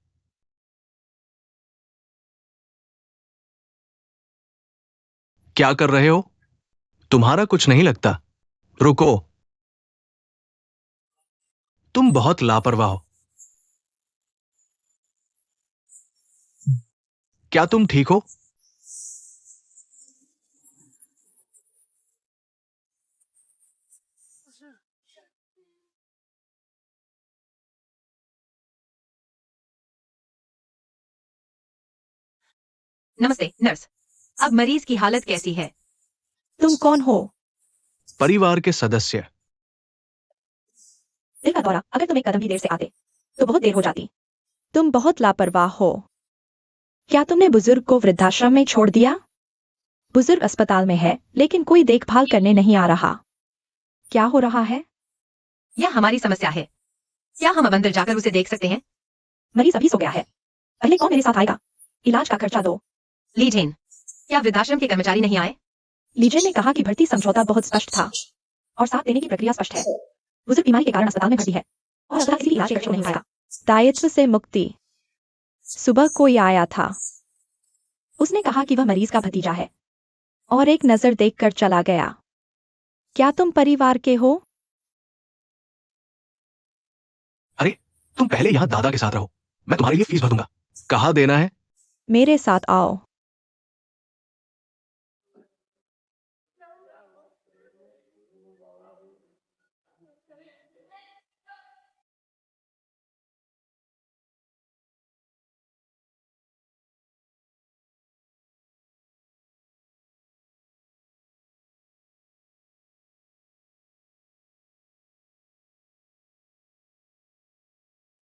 क्या कर रहे हो? तुम्हारा कुछ नहीं लगता। रुको, तुम बहुत लापरवाह हो। क्या तुम ठीक हो? नमस्ते, नर्स। अब मरीज की हालत कैसी है? तुम कौन हो? परिवार के सदस्य। दिल का दौरा, अगर तुम एक कदम भी देर से आते तो बहुत देर हो जाती। तुम बहुत लापरवाह हो। क्या तुमने बुजुर्ग को वृद्धाश्रम में छोड़ दिया? बुजुर्ग अस्पताल में है, लेकिन कोई देखभाल करने नहीं आ रहा। क्या हो रहा है? यह हमारी समस्या है। क्या हम अब अंदर जाकर उसे देख सकते हैं? मरीज अभी सो गया है। पहले कौन मेरे साथ आएगा? इलाज का खर्चा दो। लीजेन, क्या वृद्धाश्रम के कर्मचारी नहीं आए? लीजेन ने कहा कि भर्ती समझौता बहुत स्पष्ट था और साथ देने की प्रक्रिया स्पष्ट है। बुजुर्ग बीमारी के कारण अस्पताल में भर्ती है और अस्पताल किसी भी इलाज के खर्च को नहीं उठाएगा। दायित्व से मुक्ति। सुबह कोई आया था। उसने कहा कि वह मरीज का भतीजा है और एक नजर देखकर चला गया। क्या तुम परिवार के हो? अरे तुम पहले यहां दादा के साथ रहो। मैं तुम्हारे लिए फीस भर दूंगा। कहाँ देना है? मेरे साथ आओ।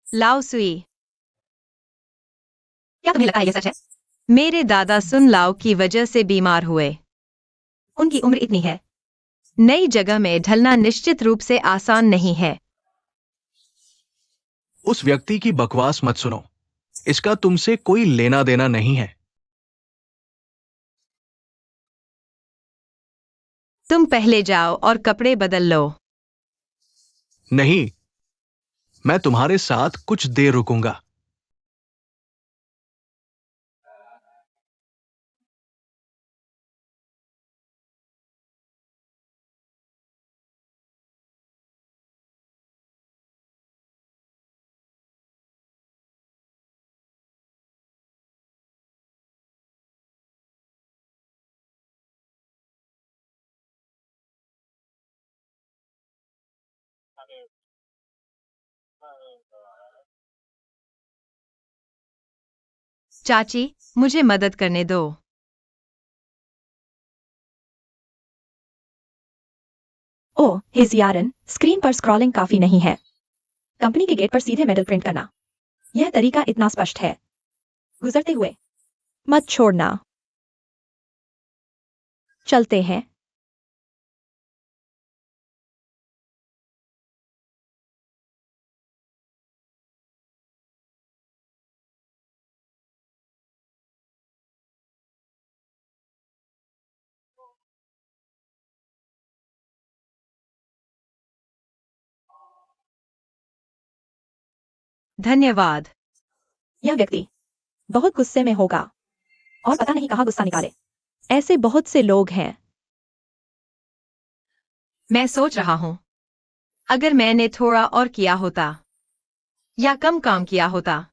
लाओ सुई, क्या तुम्हें लगता है यह सच है? मेरे दादा सुन लाओ की वजह से बीमार हुए। उनकी उम्र इतनी है। नई जगह में ढलना निश्चित रूप से आसान नहीं है। उस व्यक्ति की बकवास मत सुनो। इसका तुमसे कोई लेना देना नहीं है। तुम पहले जाओ और कपड़े बदल लो। नहीं, मैं तुम्हारे साथ कुछ देर रुकूंगा। चाची, मुझे मदद करने दो। ओह हिजयारन, स्क्रीन पर स्क्रॉलिंग काफी नहीं है। कंपनी के गेट पर सीधे मेडल प्रिंट करना, यह तरीका इतना स्पष्ट है। गुजरते हुए मत छोड़ना। चलते हैं। धन्यवाद। यह व्यक्ति बहुत गुस्से में होगा और पता नहीं कहाँ गुस्सा निकाले। ऐसे बहुत से लोग हैं। मैं सोच रहा हूं, अगर मैंने थोड़ा और किया होता या कम काम किया होता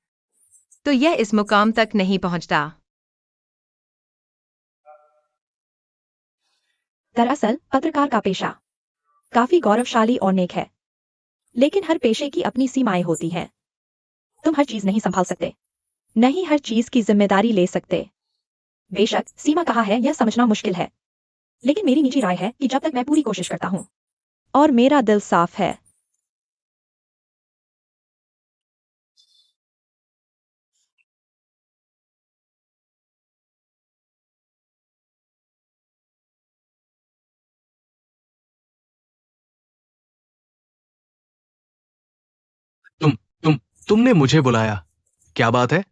तो यह इस मुकाम तक नहीं पहुंचता। दरअसल पत्रकार का पेशा काफी गौरवशाली और नेक है, लेकिन हर पेशे की अपनी सीमाएं होती हैं। तुम हर चीज नहीं संभाल सकते, नहीं हर चीज की जिम्मेदारी ले सकते। बेशक सीमा कहाँ है यह समझना मुश्किल है, लेकिन मेरी निजी राय है कि जब तक मैं पूरी कोशिश करता हूं और मेरा दिल साफ है। तुमने मुझे बुलाया, क्या बात है?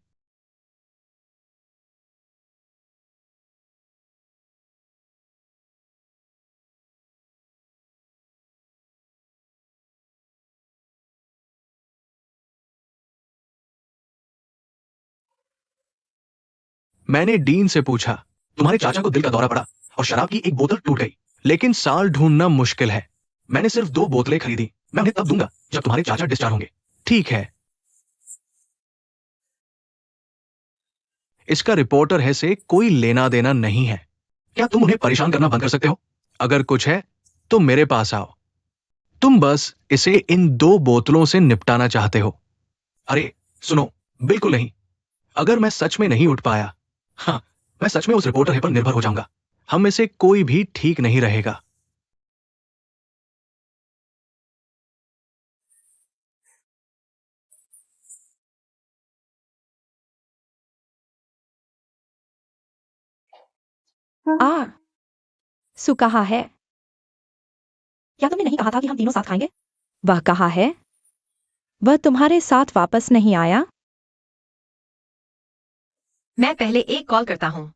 मैंने डीन से पूछा, तुम्हारे चाचा को दिल का दौरा पड़ा और शराब की एक बोतल टूट गई, लेकिन साल ढूंढना मुश्किल है। मैंने सिर्फ 2 बोतलें खरीदी। मैं उन्हें तब दूंगा जब तुम्हारे चाचा डिस्चार्ज होंगे। ठीक है। इसका रिपोर्टर है से कोई लेना देना नहीं है। क्या तुम उन्हें परेशान करना बंद कर सकते हो? अगर कुछ है तो मेरे पास आओ। तुम बस इसे इन 2 बोतलों से निपटाना चाहते हो। अरे सुनो, बिल्कुल नहीं। अगर मैं सच में नहीं उठ पाया, हाँ, मैं सच में उस रिपोर्टर पर निर्भर हो जाऊंगा। हम में से कोई भी ठीक नहीं रहेगा। आ सु कहाँ है? क्या तुमने नहीं कहा था कि हम तीनों साथ खाएंगे? वह कहाँ है? वह तुम्हारे साथ वापस नहीं आया? मैं पहले एक कॉल करता हूं।